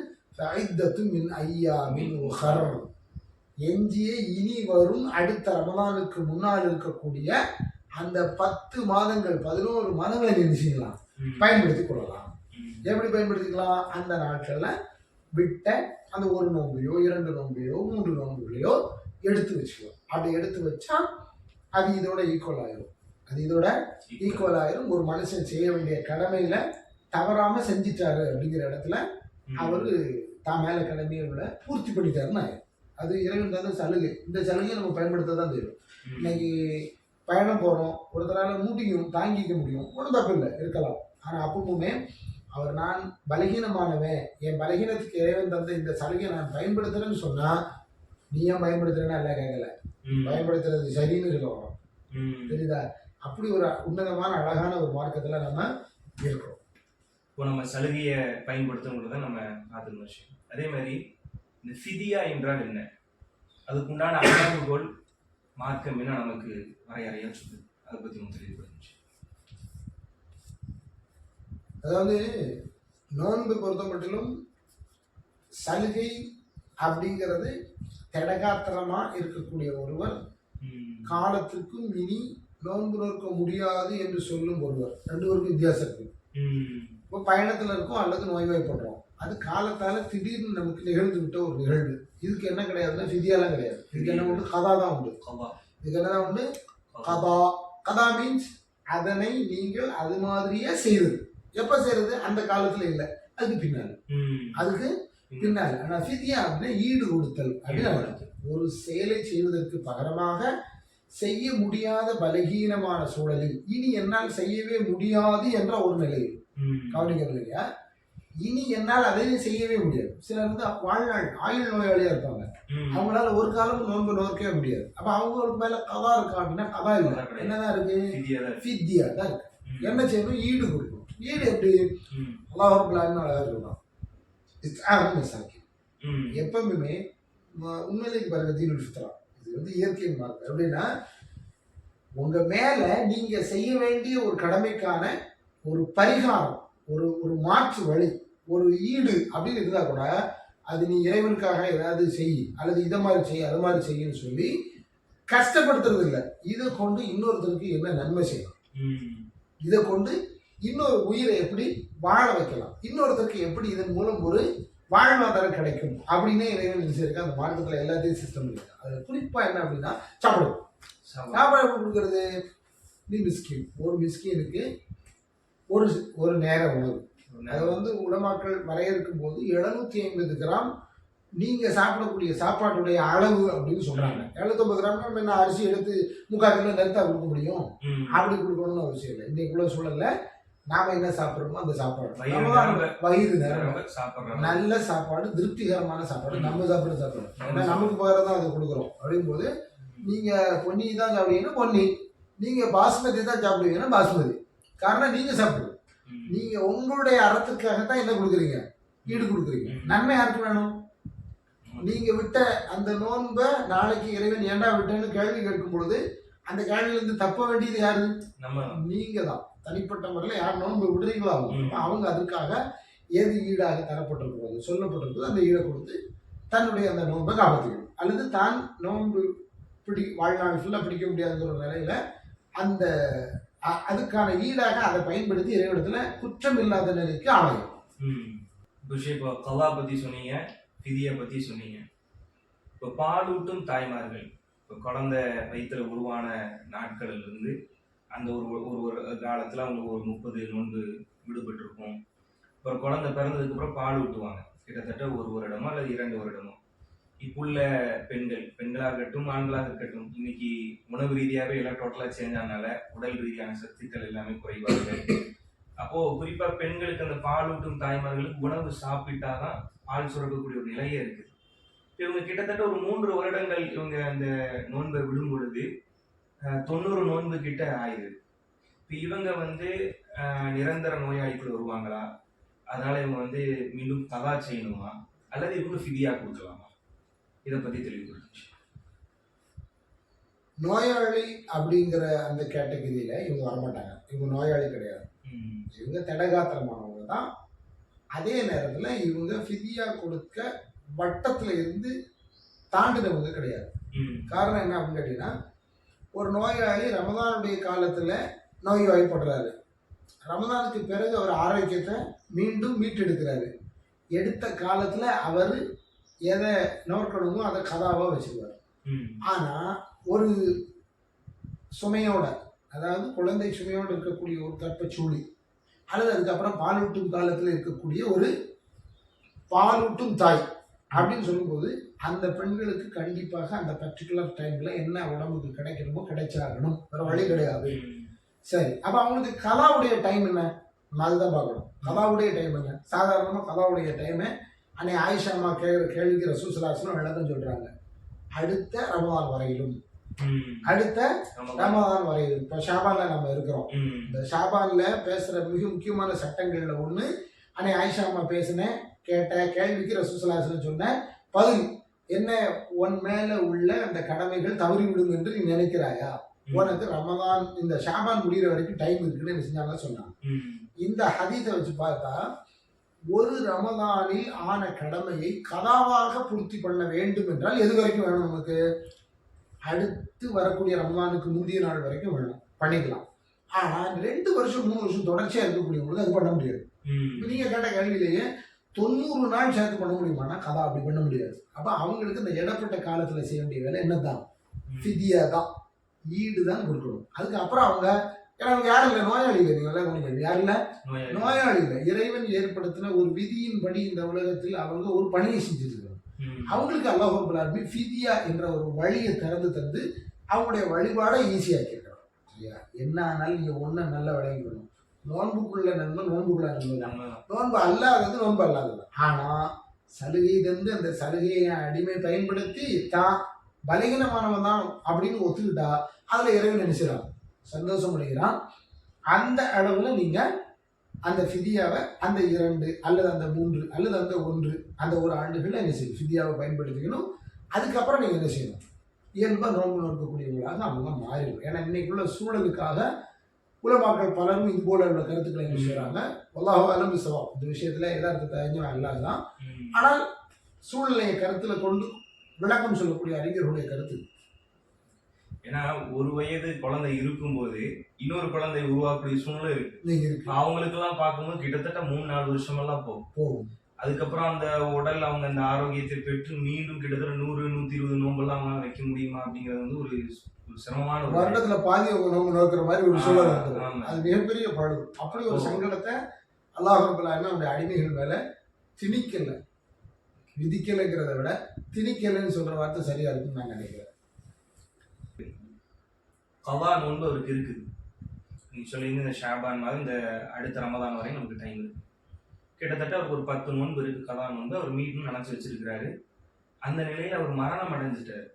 எஞ்சிய இனி வரும் அடுத்த ரமலானுக்கு முன்னால் இருக்கக்கூடிய அந்த 10 மாதங்கள் 11 மாதங்களை என்ன செய்யலாம்? பயன்படுத்திக் கொள்ளலாம். எப்படி பயன்படுத்திக்கலாம்? அந்த நாட்கள்ல விட்ட அந்த 1 நோன்பையோ 2 நோன்பையோ 3 நோன்புகளையோ எடுத்து வச்சுக்கலாம். அப்படி எடுத்து வச்சா அது இதோட ஈக்குவல் ஆயிரும். அது இதோட ஈக்குவல் ஆயிரும். ஒரு மனுஷன் செய்ய வேண்டிய கடமையில தவறாம செஞ்சிட்டாரு அப்படிங்கிற இடத்துல அவரு தான் மேல கடமையை விட பூர்த்தி பண்ணிட்டாருன்னு ஆயிரும். அது இறைவன் தந்த சலுகை. இந்த சலுகையை நம்ம பயன்படுத்த தான் தெரியும். இன்னைக்கு பயணம் போறோம், ஒருத்தரால மூட்டிக்கும் தாங்கிக்க முடியும், ஒன்றும் தப்பு இல்லை, இருக்கலாம். ஆனா அப்பவுமே அவர் நான் பலகீனமானவன், என் பலகீனத்துக்கு இறைவன் தந்த இந்த சலுகையை நான் பயன்படுத்துறேன்னு சொன்னா, நீ ஏன் பயன்படுத்துறேன்னு எல்லாம் கேட்கல, பயன்படுத்துறது சரின்னு சொல்லுவோம். தெரியுதா? அப்படி ஒரு உன்னதமான அழகான ஒரு மார்க்கத்துல நம்ம இருக்கிறோம். இப்போ நம்ம சலுகையை பயன்படுத்தணுன்றத நம்ம பார்த்துக்க விஷயம். அதே மாதிரி இந்த ஃபிதியா என்றால் என்ன, அதுக்குண்டான அளவுகோல் மார்க்கம் என்ன நமக்கு வரையறையா சொல்லுது, அதை பத்தி நம்ம தெளிவுபடுத்துச்சு. அதாவது நோன்பு பொறுத்த மட்டிலும் சலுகை அப்படிங்கிறது திடகாத்திரமா இருக்கக்கூடிய ஒருவர் காலத்துக்கும் இனி நோன்பு நோக்க முடியாது என்று சொல்லும் ஒருவர், ரெண்டு பேருக்கும் வித்தியாசம் இருக்கு. இப்போ பயணத்துல இருக்கோம் அல்லது நோய்வாய்ப்படுறோம், அது காலத்தால திடீர்னு நமக்கு நிகழ்ந்து விட்ட ஒரு நிகழ்வு. இதுக்கு என்ன கிடையாதுன்னா ஃபிதியாலாம் கிடையாது. இதுக்கு என்ன உண்டு? கதா தான் உண்டு. இதுக்கு என்னதான் உண்டு? கதா. கதா மீன்ஸ் அதனை நீங்கள் அது மாதிரியே செய்யறது. எப்ப செய்யறது? அந்த காலத்துல இல்லை, அதுக்கு பின்னால, அதுக்கு பின்னால. ஆனா ஃபிதியா அப்படின்னா ஈடு கொடுத்தல் அப்படின்னு. ஒரு செயலை செய்வதற்கு பகரமாக செய்ய முடியாத பலகீனமான சூழலில் இனி என்னால் செய்யவே முடியாது என்ற ஒரு நிலையில் கவனிக்கிறது இல்லையா? இனி என்னால் அதையும் செய்யவே முடியாது. சிலர் வந்து வாழ்நாள் ஆயுள் நோயாளியா இருப்பாங்க, அவங்களால ஒரு காலம் நோன்பு நோக்கவே முடியாது. அப்ப அவங்களுக்கு மேல கதா இருக்கா அப்படின்னா கதா இல்லை, என்னதான் இருக்கு? ஃபித்யா தான் இருக்கு. என்ன செய்யணும்? ஈடு கொடுக்கணும். ஈடு எப்படி? அல்லாஹ் ரப்பல் அழகா சொல்லலாம், எப்பவுமே உண்மையிலேக்கு பாருங்க, தீனுல் ஃபித்ரா, இது வந்து இயற்கையின் மார்க்கம். எப்படின்னா உங்க மேல நீங்க செய்ய வேண்டிய ஒரு கடமைக்கான ஒரு பரிகாரம், ஒரு ஒரு மாற்று வழி, ஒரு ஈடு அப்படின்னு இருந்தா கூட அது நீ இறைவனுக்காக ஏதாவது செய், அல்லது இதை மாதிரி செய் அதை மாதிரி செய்யுன்னு சொல்லி கஷ்டப்படுத்துறது இல்லை. இதை கொண்டு இன்னொருத்தருக்கு என்ன நன்மை செய்யலாம், இதை கொண்டு இன்னொரு உயிரை எப்படி வாழ வைக்கலாம், இன்னொருத்தருக்கு எப்படி இதன் மூலம் ஒரு வாழ்வாதாரம் கிடைக்கும் அப்படின்னு இறைவன் நினைச்சிருக்க அந்த மார்க்கத்துல எல்லாத்தையும் சிஸ்டம் இருக்கு. அது குறிப்பா என்ன அப்படின்னா சாப்பாடு. சாப்பாடு எப்படி கொடுக்கறது? நீ மிஸ்கின், ஒரு மிஸ்கினுக்கு ஒரு ஒரு நேர உணவு. அதை வந்து உலமாக்கள் வரையறுக்கும் போது 750 கிராம் நீங்க சாப்பிடக்கூடிய சாப்பாட்டுடைய அளவு அப்படின்னு சொல்றாங்க. 750 கிராம் நம்ம என்ன அரிசி எடுத்து 3/4 கிலோ நெருத்தா கொடுக்க முடியும்? அப்படி கொடுக்கணும்னு அவசியம் இல்லை. இன்னைக்குள்ள சூழல்ல நாம என்ன சாப்பிடுறோமோ அந்த சாப்பாடு, வயிறு நேரம் நல்ல சாப்பாடு, திருப்திகரமான சாப்பாடு, நம்ம சாப்பிடுற சாப்பாடு, ஏன்னா நமக்கு பகரதான் அதை கொடுக்குறோம். அப்படின் போது நீங்க பொன்னி தான் சாப்பிடுவீங்கன்னா பொன்னி, நீங்க பாஸ்மதி தான் சாப்பிடுவீங்கன்னா பாஸ்மதி. காரணம் நீங்க சாப்பிடுங்க, நீங்க உங்களுடைய அறத்துக்காகத்தான் என்ன கொடுக்குறீங்க? ஈடு கொடுக்குறீங்க. நன்மை யாருக்கு வேணும்? நீங்க விட்ட அந்த நோன்பை நாளைக்கு இறைவன் ஏண்டா விட்டேன்னு கேள்வி கேட்கும் பொழுது அந்த கேள்வியிலிருந்து தப்ப வேண்டியது யாரு? நீங்க தான். தனிப்பட்ட முறையில் யார் நோன்பு விடுறீங்களோ அவங்க அதுக்காக எது ஈடாக தரப்பட்டிருக்கிறது சொல்லப்பட்டிருக்கிறது அந்த ஈடை கொடுத்து தன்னுடைய அந்த நோன்பை காப்பாற்றிக்கணும். அல்லது தான் நோன்பு வாழ்நாள் ஃபுல்லாக பிடிக்க முடியாதுங்கிற ஒரு நிலையில அந்த அதுக்கான ஈடாக அதை பயன்படுத்தி இறைவிடத்துல குற்றம் இல்லாத நிலைக்கு ஆணையும். இப்போ கல்லா பத்தி சொன்னீங்க, ஃபிதியா பத்தி சொன்னீங்க. இப்போ பாலூட்டும் தாய்மார்கள், இப்போ குழந்தை வயிற்றுல உருவான நாட்களில் இருந்து அந்த ஒரு காலத்தில் அவங்களுக்கு ஒரு 30 நோன்பு விடுபட்டிருக்கும். ஒரு குழந்தை பிறந்ததுக்கப்புறம் பால் ஊட்டுவாங்க, கிட்டத்தட்ட 1 வருடமோ அல்லது 2 வருடமோ. இப்புள்ள பெண்களாக இருக்கட்டும் ஆண்களாக இருக்கட்டும், இன்னைக்கு உணவு ரீதியாகவே எல்லாம் டோட்டலாக சேஞ்ச் ஆனால உடல் ரீதியான சத்துக்கள் எல்லாமே குறைவாக. அப்போ குறிப்பா பெண்களுக்கு அந்த பாலூட்டும் தாய்மார்களுக்கு உணவு சாப்பிட்டாதான் பால் சுரக்கக்கூடிய ஒரு நிலையே இருக்குது. இவங்க கிட்டத்தட்ட ஒரு 3 வருடங்கள் இவங்க அந்த நோன்பை விடும் பொழுது 90 நோன்பு கிட்ட ஆயிடுது. இப்போ இவங்க வந்து நிரந்தர நோயாளிக்குள் வருவாங்களா? அதனால இவங்க வந்து மீண்டும் கதா செய்யணுமா அல்லது இவங்க ஃபிதியா கொடுக்கலாமா? இதை பத்தி தெளிவுபடுத்துச்சு. நோயாளி அப்படிங்கிற அந்த கேட்டகரியில இவங்க வரமாட்டாங்க. இவங்க நோயாளி கிடையாது, இவங்க தடகாத்திரமானவங்க தான். அதே நேரத்துல இவங்க ஃபிதியா கொடுக்க வட்டத்துல இருந்து தாண்டினவங்க கிடையாது. காரணம் என்ன அப்படின்னு கேட்டீங்கன்னா, ஒரு நோயாளி ரமதானுடைய காலத்துல நோய்வாய்ப்படுறாரு, ரமதானுக்கு பிறகு அவர் ஆரோக்கியத்தை மீண்டும் மீட்டெடுக்கிறாரு. எடுத்த காலத்துல அவர் எதை நோக்கணுமோ அதை கதாவா வச்சிருவார். ஆனா ஒரு சுமையோட, அதாவது குழந்தை சுமையோடு இருக்கக்கூடிய ஒரு கர்ப்பச்சூழி, அல்லது அதுக்கப்புறம் பாலூட்டும் காலத்தில் இருக்கக்கூடிய ஒரு பாலூட்டும் தாய் அப்படின்னு சொல்லும்போது அந்த பெண்களுக்கு கண்டிப்பாக அந்த பர்டிகுலர் டைம்ல என்ன உடம்புக்கு கிடைக்கணுமோ கிடைச்சாகணும், வேற வழி கிடையாது. சரி, அப்ப அவங்களுக்கு கலாவுடைய டைம் என்ன, நம்ம அதுதான் பார்க்கணும். கலாவுடைய டைம் என்ன? சாதாரணமா கலாவுடைய டைமை அன்னை ஆயிஷா அம்மா கேள்விக்கு ரசூல் ஸல்லல்லாஹு அலைஹி வஸல்லம் விளக்கம் சொல்றாங்க. அடுத்த ரமலான் வரையிலும், அடுத்த ரமலான் வரையிலும். இப்ப ஷாபான்ல நம்ம இருக்கிறோம். இந்த ஷாபான்ல பேசுற மிக முக்கியமான சட்டங்கள்ல ஒண்ணு, அன்னை ஆயிஷா அம்மா பேசின கேட்ட கேள்விக்கு ரசூல் ஸல்லல்லாஹு அலைஹி வஸல்லம் சொன்ன பதில் என்ன, உன் மேல உள்ள அந்த கடமைகள் தவறிவிடும் என்று நீ நினைக்கிறாயா? உனக்கு ரமலான் இந்த ஷாபான் முடிகிற வரைக்கும் டைம் இருக்குன்னு என்ன செஞ்சாங்க சொன்னாங்க. இந்த ஹதீஸை வச்சு பார்த்தா ஒரு ரமலானில் ஆன கடமையை கதாவாக பூர்த்தி பண்ண வேண்டும் என்றால் எது வரைக்கும் வேணும் நமக்கு? அடுத்து வரக்கூடிய ரமலானுக்கு முந்தைய நாள் வரைக்கும் வேணும், பண்ணிக்கலாம். ஆனா 2 வருஷம் 3 வருஷம் தொடர்ச்சியா இருக்கக்கூடியவங்களுக்கு அது பண்ண முடியாது. நீங்க கேட்ட கேள்வியிலேயே 90 நாள் சேர்த்து பண்ண முடியுமானா கதா அப்படி பண்ண முடியாது. அப்ப அவங்களுக்கு இந்த இடப்பட்ட காலத்துல செய்ய வேண்டிய வேலை என்னதான்? ஃபிதியா தான், ஈடு தான் கொடுக்கணும். அதுக்கப்புறம் அவங்க யாரும் இல்லை, நோயாளி இல்லை, நீங்க யாரும் இல்லை, நோயாளி இல்லை. இறைவன் ஏற்படுத்தின ஒரு விதியின்படி இந்த உலகத்தில் அவங்க ஒரு பணியை செஞ்சிருக்காங்க. அவங்களுக்கு அல்லாஹ் ரப்பல் ஆலமீன் ஃபிதியா என்ற ஒரு வழியை திறந்து தந்து அவங்களுடைய வழிபாடை ஈஸியாக்கியிருக்கிறாங்க. சரியா? என்ன ஆனாலும் நீங்க ஒன்றை நல்லா விளங்கிக்கணும். நோன்புக்குள்ள நன்மை நோன்புக்குள்ள நன்மை தான், நோன்பு அல்லாதது நோன்பு அல்லாதது. ஆனா சலுகை தந்து அந்த சலுகையை அடிமை பயன்படுத்தி தான் பலகீனமானவன் தான் அப்படின்னு ஒத்துக்கிட்டா அதுல இறைவன் நினைச்சிடறான், சந்தோஷம் அடைகிறான். அந்த அளவுல நீங்க அந்த ஃபிதியாவை அந்த 2 அல்லது அந்த 3 அல்லது அந்த 1 அந்த ஒரு ஆண்டுகள் என்ன செய்யும், ஃபிதியாவை பயன்படுத்திக்கணும். அதுக்கப்புறம் நீங்க என்ன செய்யணும், இயல்பா நோன்பு நோக்கக்கூடியவங்களாக அவங்க மாறிடும். ஏன்னா இன்னைக்குள்ள சூழலுக்காக உலமாக்கள் பலரும் இது போல உள்ள கருத்துக்களை என்ன செய்யறாங்க. வல்லாஹு அலம் பிஸ்ஸவாப். இந்த விஷயத்துல யதார்த்தத்தை அறிஞர் அல்லாஹ். ஆனால் சூழ்நிலையை கருத்துல கொண்டு விளக்கம் சொல்லக்கூடிய அறிஞர்களுடைய கருத்து. ஏன்னா ஒரு வயது குழந்தை இருக்கும்போது இன்னொரு குழந்தை உருவாக்கக்கூடிய சூழ்நிலை இருக்கு. அவங்களுக்கு எல்லாம் பார்க்கும்போது கிட்டத்தட்ட 3-4 வருஷம் எல்லாம் போகும். அதுக்கப்புறம் அந்த உடல் அவங்க அந்த ஆரோக்கியத்தை பெற்று மீண்டும் கிட்டத்தட்ட 100-120 நோம்பெல்லாம் அவங்க வைக்க முடியுமா அப்படிங்கிறது வந்து ஒரு சிரமமான வருடத்துல பாதி அவங்க நோம்பு நோக்கிற மாதிரி ஒரு சூழல் இருக்குது. அது மிகப்பெரிய பாடு. அப்படி ஒரு சங்கடத்தை அல்லாஹ் ரப்பல் ஆலமீன் அவருடைய அடிமைகள் மேல திணிக்கல, விதிக்கலைங்கிறத விட திணிக்கலைன்னு சொல்ற வார்த்தை சரியா இருக்குன்னு நான் நினைக்கிறேன். கவா நோன்பு அவருக்கு இருக்குது. நீங்க சொல்லிங்க இந்த ஷாபான் மாதிரி இந்த அடுத்த ரமதான் வரையும் நமக்கு டைம் இருக்கு. கிட்டத்தட்ட அவருக்கு ஒரு 10 நோன்பு இருக்கு. கதா நோன்பு அவர் மீண்டும் நினைச்சு வச்சிருக்கிறாரு. அந்த நிலையில அவர் மரணம் அடைஞ்சிட்டாரு.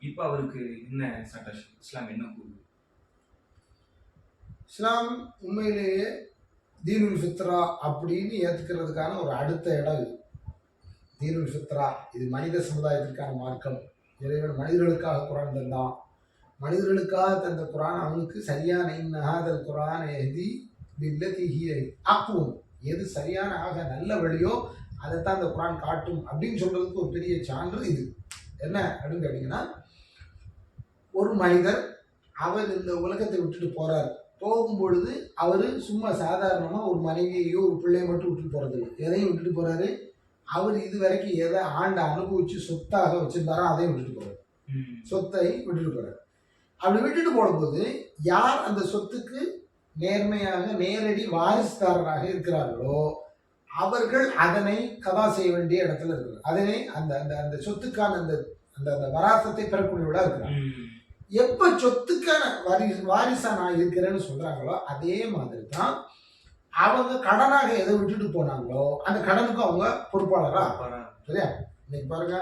இப்ப அவருக்கு என்ன சட்டம், இஸ்லாம் என்ன கூறுது? இஸ்லாம் உண்மையிலேயே தீனுல் ஃபித்ரா அப்படின்னு ஏத்துக்கிறதுக்கான ஒரு அடுத்த இடம் இது. தீனுல் ஃபித்ரா இது மனித சமுதாயத்திற்கான மார்க்கம். இறைவன் மனிதர்களுக்காக குரான் தந்தான். மனிதர்களுக்காக தந்த குரான் அவனுக்கு சரியான இன்னஹாதல் குரான் எஹ்தி பில்லதி ஹிய அக்வம், எது சரியான ஆக நல்ல வழியோ அதைத்தான் அந்த குரான் காட்டும் அப்படின்னு சொல்றதுக்கு ஒரு பெரிய சான்று இது. என்ன அப்படின்னு கேட்டீங்கன்னா, ஒரு மனிதர் அவர் இந்த உலகத்தை விட்டுட்டு போறாரு. போகும்பொழுது அவர் சும்மா சாதாரணமா ஒரு மனைவியையோ ஒரு பிள்ளையை மட்டும் விட்டுட்டு போறது இல்லை. எதையும் விட்டுட்டு போறாரு. அவர் இது வரைக்கும் எதை ஆண்ட அனுபவிச்சு சொத்தாக வச்சிருந்தாரோ அதையும் விட்டுட்டு போறாரு. சொத்தை விட்டுட்டு போறாரு. அப்படி விட்டுட்டு போடும்போது யார் அந்த சொத்துக்கு நேர்மையாக நேரடி வாரிசுதாரராக இருக்கிறார்களோ அவர்கள் அதனை கதா செய்ய வேண்டிய இடத்துல இருக்கிறார். அதனை அந்த அந்த அந்த சொத்துக்கான அந்த அந்த அந்த வராசத்தை பெறக்கூடியவளா இருக்கிறாங்க. எப்ப சொத்துக்கான வாரிசா நான் இருக்கிறேன்னு சொல்றாங்களோ அதே மாதிரி தான் அவங்க கடனாக எதை விட்டுட்டு போனாங்களோ அந்த கடனுக்கு அவங்க பொறுப்பாளரா. சரியா? இன்னைக்கு பாருங்க,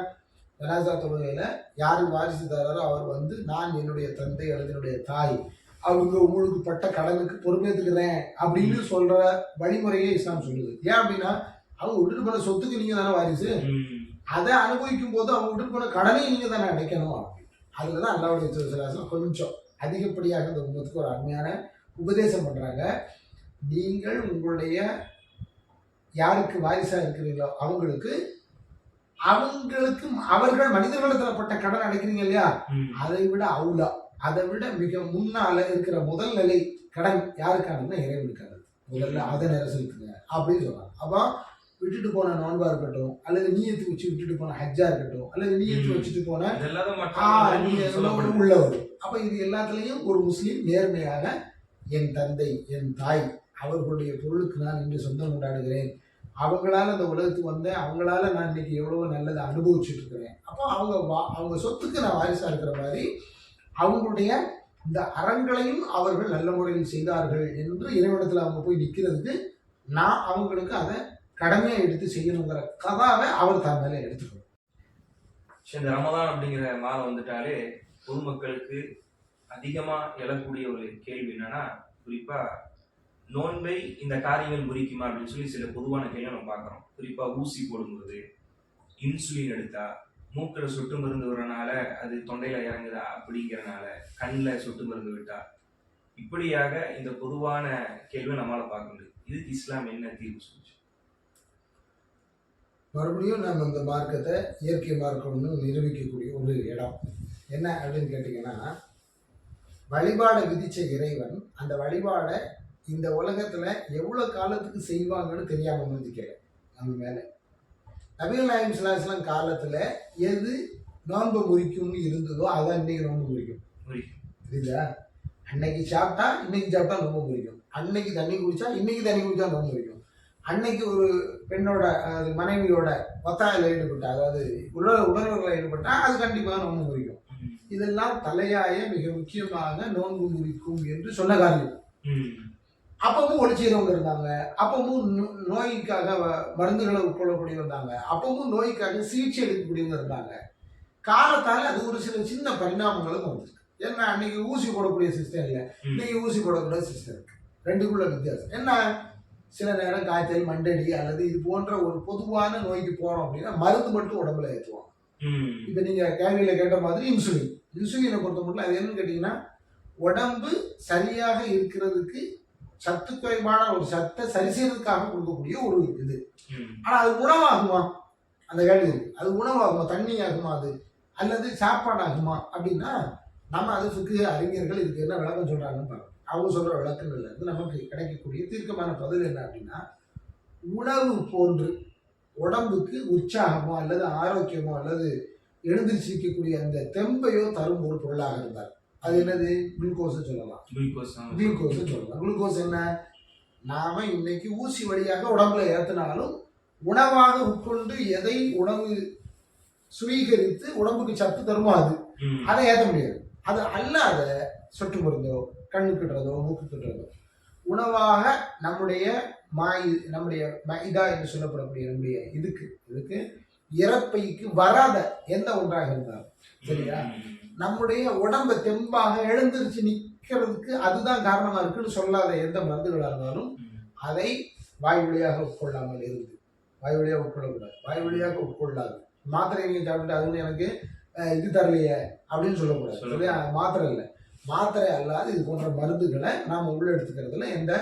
ஜனாசா தொழுகையில யாரு வாரிசுதாரோ அவர் வந்து நான் என்னுடைய தந்தை அல்லது என்னுடைய தாய் அவங்க உங்களுக்கு பட்ட கடனுக்கு பொறுப்பேற்றுக்கிறேன் அப்படின்னு சொல்ற வழிமுறையே இஸ்லாம் சொல்லுது. ஏன் அப்படின்னா அவங்க விட்டுட்டு போன சொத்துக்கு நீங்க தானே வாரிசு, அதை அனுபவிக்கும் போது அவங்க விட்டுட்டு போன கடனையும் நீங்க தானே அடைக்கணும். அதுலதான் அல்லாஹ்வுடைய கொஞ்சம் அதிகப்படியாக இந்த உம்மத்துக்கு ஒரு அருமையான உபதேசம் பண்றாங்க. நீங்கள் உங்களுடைய யாருக்கு வாரிசா இருக்கிறீங்களோ அவங்களுக்கு அவர்கள் மனிதர்களிடத்துல பட்ட கடன் அடைக்கிறீங்க இல்லையா, அதை விட அவுலா, அதை விட மிக முன்னால இருக்கிற முதல் நிலை கடன் யாருக்கானதுன்னா இறைவனுக்கானது. முதல்ல அதை நேரம் செலுத்துங்க அப்படின்னு சொல்றாங்க. அப்போ விட்டுட்டு போன நோன்பா இருக்கட்டும், அல்லது நீயத்து வச்சு விட்டுட்டு போன ஹஜ்ஜா இருக்கட்டும், அல்லது நீயத்து வச்சுட்டு போன உள்ளவர். அப்ப இது எல்லாத்துலயும் ஒரு முஸ்லீம் நேர்மையாக என் தந்தை என் தாய் அவர்களுடைய பொருளுக்கு நான் இன்று சொந்தம் கொண்டாடுகிறேன், அவங்களால அந்த உலகத்துக்கு வந்தேன், அவங்களால நான் இன்னைக்கு எவ்வளவு நல்லதை அனுபவிச்சுட்டு இருக்கிறேன், அப்போ அவங்க சொத்துக்கு நான் வாரிசா இருக்கிற மாதிரி அவங்களுடைய இந்த அறங்களையும் அவர்கள் நல்ல முறையில் செய்தார்கள் என்று இறைவனத்தில் அவங்க போய் நிற்கிறதுக்கு நான் அவங்களுக்கு அதை கடமையை எடுத்து செய்யணுங்கிற கதாவை அவர் தான் மேலே எடுத்துக்கணும். இந்த ரமதான் அப்படிங்கிற மாதம் வந்துட்டாலே பொதுமக்களுக்கு அதிகமா எழக்கூடிய ஒரு கேள்வி என்னன்னா, குறிப்பா நோன்பை இந்த காரியங்கள் முறிக்குமா அப்படின்னு சொல்லி சில பொதுவான கேள்வி நம்ம பார்க்குறோம். குறிப்பா ஊசி போடும்போது, இன்சுலின் எடுத்தா, மூக்கில் சொட்டு மருந்து வரனால அது தொண்டையில இறங்குதா அப்படிங்கிறனால, கண்ணில் சொட்டு மருந்து விட்டா, இப்படியாக இந்த பொதுவான கேள்வி நம்மளால பார்க்க முடியும். இதுக்கு இஸ்லாம் என்ன தீர்வு சொல்லுச்சு? மறுபடியும் நம்ம இந்த மார்க்கத்தை இயற்கை மார்க்கம்னு நிரூபிக்கக்கூடிய ஒரு இடம் என்ன அப்படின்னு கேட்டிங்கன்னா, வழிபாடை விதிச்ச இறைவன் அந்த வழிபாடை இந்த உலகத்துல எவ்வளவு காலத்துக்கு செய்வாங்கன்னு தெரியாம முடிஞ்சிக்கல நம்ம மேல. நபிகள் நாயகம் ஸல்லல்லாஹு அலைஹி வஸல்லம் காலத்துல எது நோன்பு முறிக்கும்னு இருந்ததோ அதான் இன்னைக்கு நோன்பு முறிக்கும். புரியுதா? அன்னைக்கு சாப்பிட்டா இன்னைக்கு சாப்பிட்டா நோன்பு முறிக்கும், அன்னைக்கு தண்ணி குடிச்சா இன்னைக்கு தண்ணி குடிச்சா நோன்பு முறிக்கும், அன்னைக்கு ஒரு பெண்ணோட மனைவியோட ஒத்தாயில ஈடுபட்டா, அதாவது உணர்வுகளை ஈடுபட்டா அது கண்டிப்பாக நோன்பு முறிக்கும். இதெல்லாம் தலையாய மிக முக்கியமாக நோன்பு முறிக்கும் என்று சொன்ன காரியம். அப்பவும் ஒளிச்சீரவங்க இருந்தாங்க, அப்பவும் நோய்க்காக மருந்துகளை உட்கொள்ளக்கூடியவங்க இருந்தாங்க, அப்பவும் நோய்க்காக சிகிச்சை எடுக்கக்கூடியவங்க இருந்தாங்க. காலத்தால் அது ஒரு சில சின்ன பரிணாமங்களும் வந்துருக்கு. ஏன்னா அன்னைக்கு ஊசி போடக்கூடிய சிஸ்டம் இல்லை, இன்னைக்கு ஊசி போடக்கூடிய சிஸ்டம் இருக்கு. ரெண்டுக்குள்ள வித்தியாசம் என்ன? சில நேரம் காய்ச்சல், மண்டடி அல்லது இது போன்ற ஒரு பொதுவான நோய்க்கு போறோம் அப்படின்னா மருந்து மட்டும் உடம்புல ஏற்றுவோம். இப்ப நீங்க கேள்வியில கேட்ட மாதிரி இன்சுலினை பொறுத்த மட்டும் அது என்னன்னு கேட்டீங்கன்னா, உடம்பு சரியாக இருக்கிறதுக்கு சத்து குறைபான ஒரு சத்தை சரி செய்யறதுக்காக கொடுக்கக்கூடிய ஒரு இது. ஆனா அது உணவாகுமா? அந்த கேள்வி அது உணவாகுமா, தண்ணி ஆகுமா, அது அல்லது சாப்பாடு ஆகுமா அப்படின்னா நம்ம அது ஃபிக்ஹ் அறிஞர்கள் இதுக்கு என்ன விளக்கம் சொல்றாங்கன்னு பார்க்கணும். அவங்க சொல்ற விளக்கங்கள்ல இருந்து நமக்கு கிடைக்கக்கூடிய தீர்க்கமான பதில் என்ன அப்படின்னா, உணவு போன்று உடம்புக்கு உற்சாகமோ அல்லது ஆரோக்கியமோ அல்லது எழுந்திருச்சிக்கக்கூடிய அந்த தெம்பையோ தரும் ஒரு பொருளாக இருந்தார். அது என்னது? குளுக்கோஸ் சொல்லலாம். குளுக்கோஸ் சொல்லலாம். குளுக்கோஸ் என்ன? நாம இன்னைக்கு ஊசி வழியாக உடம்புல ஏற்றினாலும் உணவாக உட்கொண்டு எதை உணவு சுவீகரித்து உடம்புக்கு சத்து தருமோ அதை ஏற்ற முடியாது. அது அல்லாத சொட்டு மருந்தோ, கண்ணு கிட்டுறதோ, மூக்கு கிட்டுறதோ உணவாக நம்முடைய மைதா என்று சொல்லப்படக்கூடிய நம்முடைய இதுக்கு இறப்பைக்கு வராத எந்த ஒன்றாக இருந்தாலும் சரியா, நம்முடைய உடம்பை தெம்பாக எழுந்திருச்சு நிற்கிறதுக்கு அதுதான் காரணமா இருக்குன்னு சொல்லாத எந்த மருந்துகளா இருந்தாலும் அதை வாய் வழியாக உட்கொள்ளாமல் இருந்து, வாய் வழியாக உட்கொள்ளக்கூடாது, வாய் வழியாக உட்கொள்ளாது. மாத்திரைகளை சாப்பிட்டு அது எனக்கு இது தரலையே அப்படின்னு சொல்லக்கூடாது. சரியா? மாத்திரை இல்லை, மாத்திரை அல்லாது இது போன்ற மருந்துகளை நாம் உள்ள எடுத்துக்கிறதுல எந்த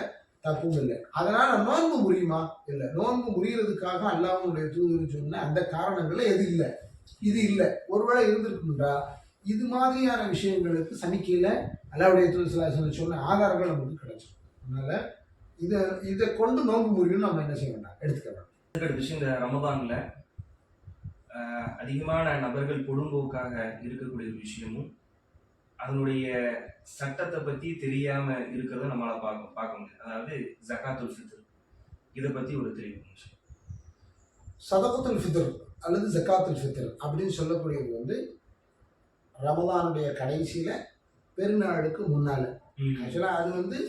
தப்பும் இல்லை. அதனால நோன்பு முறியுமா? இல்லை. நோன்பு முறியறதுக்காக அல்லாஹ்வுடைய தூதர் சொன்ன அந்த காரணங்கள்ல எது இல்லை, இது இல்லை. ஒருவேளை இருந்திருக்குன்றா இது மாதிரியான விஷயங்களுக்கு சனிக்கையில அல்லாஹ்வுடைய தூதர் சொன்ன ஆதாரங்கள் நமக்கு கிடைச்சிடும். அதனால இதை கொண்டு நோன்பு முறியும் நம்ம என்ன செய்ய வேண்டாம், எடுத்துக்க வேண்டாம். இந்த ரமதான்ல அதிகமான நபர்கள் பொழும்போக்காக இருக்கக்கூடிய ஒரு விஷயமும் அதனுடைய சட்டத்தை பத்தி தெரியாம இருக்கிறத நம்மளால பார்க்க முடியும். அதாவது ஜகாத்துல் ஃபித்ர், இதை பத்தி ஒரு தெளிவு. சதகத்துல் ஃபித்ர் அல்லது ஜகாத்துல் ஃபித்ர் அப்படின்னு சொல்லக்கூடியது வந்து ரமதானுடைய கடைசியில பெருநாளுக்கு முன்னால. ஆக்சுவலா அது வந்து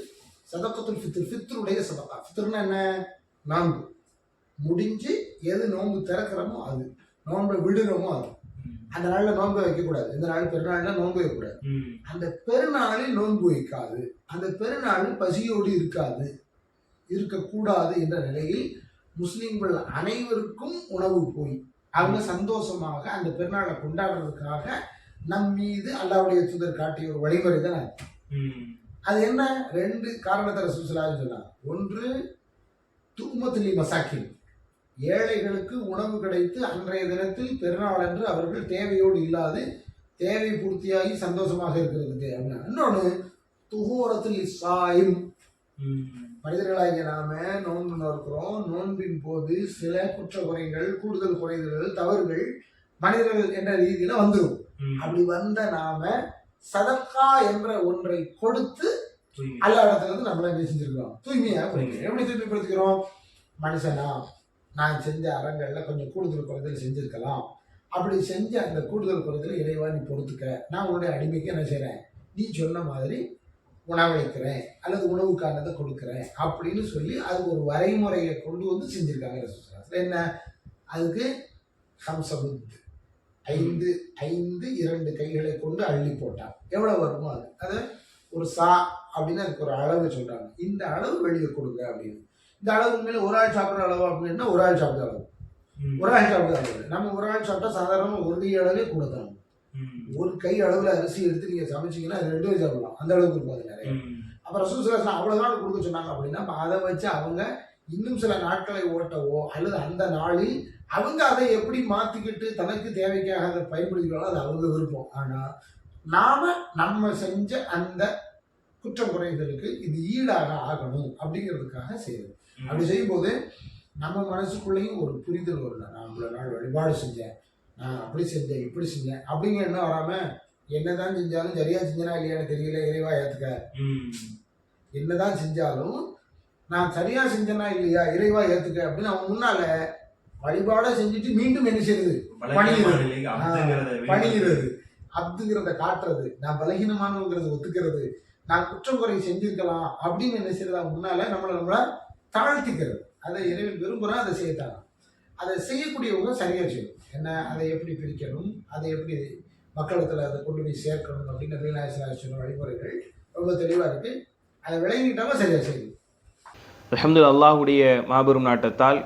சதகத்துல் ஃபித்ர், ஃபித்ருடைய சதகா. ஃபித்ர்னா என்ன? நோன்பு முடிஞ்சு எது நோன்பு திறக்கிறோமோ அது, நோன்பை விடுறோமோ அது. அந்த நாளில் நோன்பை வைக்கக்கூடாது. இந்த நாள் பெருநாளில் நோன்பு வைக்கக்கூடாது. அந்த பெருநாளில் நோன்பு வைக்காது, அந்த பெருநாள் பசியோடு இருக்கக்கூடாது என்ற நிலையில் முஸ்லிம்கள் அனைவருக்கும் உணவு போய் அவங்க சந்தோஷமாக அந்த பெருநாளை கொண்டாடுறதுக்காக நம் மீது அல்லாஹ்வுடைய தூதர் காட்டிய ஒரு வழிமுறை தான். அது என்ன? ரெண்டு காரணத்தை ரசூல் ஸல்லல்லாஹு அலைஹி வஸல்லம் சொன்னாங்க. ஒன்று துக்மத்துல் மசாக்கின், ஏழைகளுக்கு உணவு கிடைத்து அன்றைய தினத்தில் பெருநாள் என்று அவர்கள் தேவையோடு இல்லாது தேவை பூர்த்தியாகி சந்தோஷமாக இருக்கிறதுக்கு அப்படின்னா. இன்னொன்று துஹூரத்துல் இஸ்ஸாயிம், மனிதர்களாகிய நாம நோன்பு நோக்கிறோம். நோன்பின் போது சில குற்ற குறைகள், கூடுதல் குறைதல்கள், தவறுகள் மனிதர்கள் என்ற ரீதியில வந்துடும். அப்படி வந்த நாம சதக்கா என்ற ஒன்றை கொடுத்து அல்லா இடத்துல இருந்து நம்மள என்ன செஞ்சிருக்கிறோம், தூய்மையா எப்படி தூய்மைப்படுத்திக்கிறோம்? மனுஷனா நான் செஞ்ச அறங்கள்ல கொஞ்சம் கூடுதல் குறைதல் செஞ்சிருக்கலாம், அப்படி செஞ்ச அந்த கூடுதல் குறைதல் இறைவா நீ பொறுத்துக்க, நான் உன்னுடைய அடிமைக்கு என்ன செய்றேன், நீ சொன்ன மாதிரி உணவளிக்கிறேன் அல்லது உணவுக்கானதை கொடுக்குறேன் அப்படின்னு சொல்லி அதுக்கு ஒரு வரைமுறையை கொண்டு வந்து செஞ்சிருக்காங்க. என்ன அதுக்கு ஹம்சபுத் 5 2 கைகளை கொண்டு அள்ளி போட்டான். எவ்வளவு வருமோ அது ஒரு சா அப்படின்னு அதுக்கு ஒரு அளவு சொல்றாங்க. இந்த அளவு வெளியே கொடுங்க அப்படின்னு. இந்த அளவு உண்மையில ஒரு ஆள் சாப்பிட்ற அளவு அப்படின்னா ஒரு ஆள் சாப்பிட்ற அளவு, ஒரு ஆள் சாப்பிட்ற அளவு. நம்ம ஒரு ஆள் சாப்பிட்டா சாதாரண ஒரு கை அளவே கொடுத்தாங்க. ஒரு கை அளவுல அரிசி எடுத்து நீங்க சமைச்சீங்கன்னா 2 பேர் சாப்பிடலாம், அந்த அளவுக்கு இருக்கும் நிறைய. அப்புறம் ரசூலுல்லாஹி அவ்வளவு நாள் கொடுக்க சொன்னாங்க அப்படின்னா அதை வச்சு அவங்க இன்னும் சில நாட்களை ஓட்டவோ அல்லது அந்த நாளில் அவங்க அதை எப்படி மாத்திக்கிட்டு தனக்கு தேவைக்காக அதை பயன்படுத்திக்கிறாங்களோ அது அவங்க விருப்பம். ஆனா நம்ம செஞ்ச அந்த குற்றம் குறைகளுக்கு இது ஈடாக ஆகணும் அப்படிங்கிறதுக்காக செய்யுது. அப்படி செய்யும்போது நம்ம மனசுக்குள்ளேயும் ஒரு புரிதல் வரும். நான் இவ்வளவு நாள் வழிபாடு செஞ்சேன், நான் அப்படி செஞ்சேன் இப்படி செஞ்சேன் அப்படிங்கிற என்ன வராம என்னதான் செஞ்சாலும் சரியா செஞ்சனா இல்லையான்னு தெரியல, இறைவா ஏத்துக்க. என்னதான் செஞ்சாலும் நான் சரியா செஞ்சனா இல்லையா இறைவா ஏத்துக்க அப்படின்னு அவன் முன்னால வழிபாட செஞ்சுட்டு மீண்டும் என்ன செய்யுது, பணிகிறது, அப்துங்கிறத காட்டுறது, நான் பலகீனமானவங்கிறத ஒத்துக்கிறது, நான் குற்றம் குறை செஞ்சிருக்கலாம் அப்படின்னு என்ன செய்யறதா முன்னால நம்மள தாழ்த்திக்கிறது. அதை இறைவன் விரும்புகிறான், அதை செய்யத்தாங்க. அதை செய்யக்கூடியவங்க சரியா செய்யணும். என்ன அதை எப்படி பிரிக்கணும், அதை எப்படி மக்களிடத்தில் அதை கொண்டு போய் சேர்க்கணும் அப்படின்னு நபிகள் வழிமுறைகள் ரொம்ப தெளிவாக இருக்கு. அதை விளங்கிட்டாங்க சரியா செய்யணும். அல்ஹம்துலில்லாஹ். அல்லாஹ்வுடைய மாபெரும் நாட்டத்தால்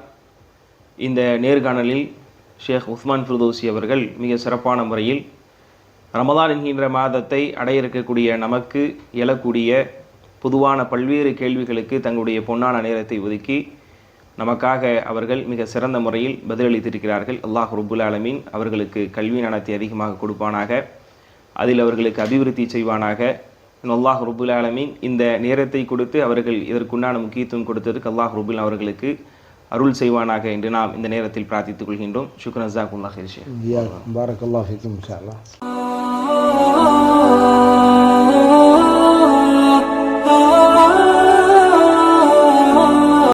இந்த நேர்காணலில் ஷேக் உஸ்மான் ஃபிர்தௌசி அவர்கள் மிக சிறப்பான முறையில் ரமதான் என்கின்ற மாதத்தை அடைய இருக்கக்கூடிய நமக்கு எழக்கூடிய பொதுவான பல்வேறு கேள்விகளுக்கு தங்களுடைய பொன்னான நேரத்தை ஒதுக்கி நமக்காக அவர்கள் மிக சிறந்த முறையில் பதிலளித்திருக்கிறார்கள். அல்லாஹ் ரப்புல் ஆலமீன் அவர்களுக்கு கல்வி ஞானத்தை அதிகமாக கொடுப்பானாக, அதில் அவர்களுக்கு அபிவிருத்தி செய்வானாக. அல்லாஹ் ரப்புல் ஆலமீன் இந்த நேரத்தை கொடுத்து அவர்கள் இதற்குண்டான முக்கியத்துவம் கொடுத்ததுக்கு அல்லாஹ் ரப்புல் அவர்களுக்கு அருள் செய்வானாக என்று நாம் இந்த நேரத்தில் பிரார்த்தித்துக் கொள்கின்றோம். ஷுக்ரன் ஜஸாக்குல்லாஹ் ஹைர் ஷேக். பாரக்கல்லாஹு ஃபீக்கும் இன்ஷா அல்லாஹ்.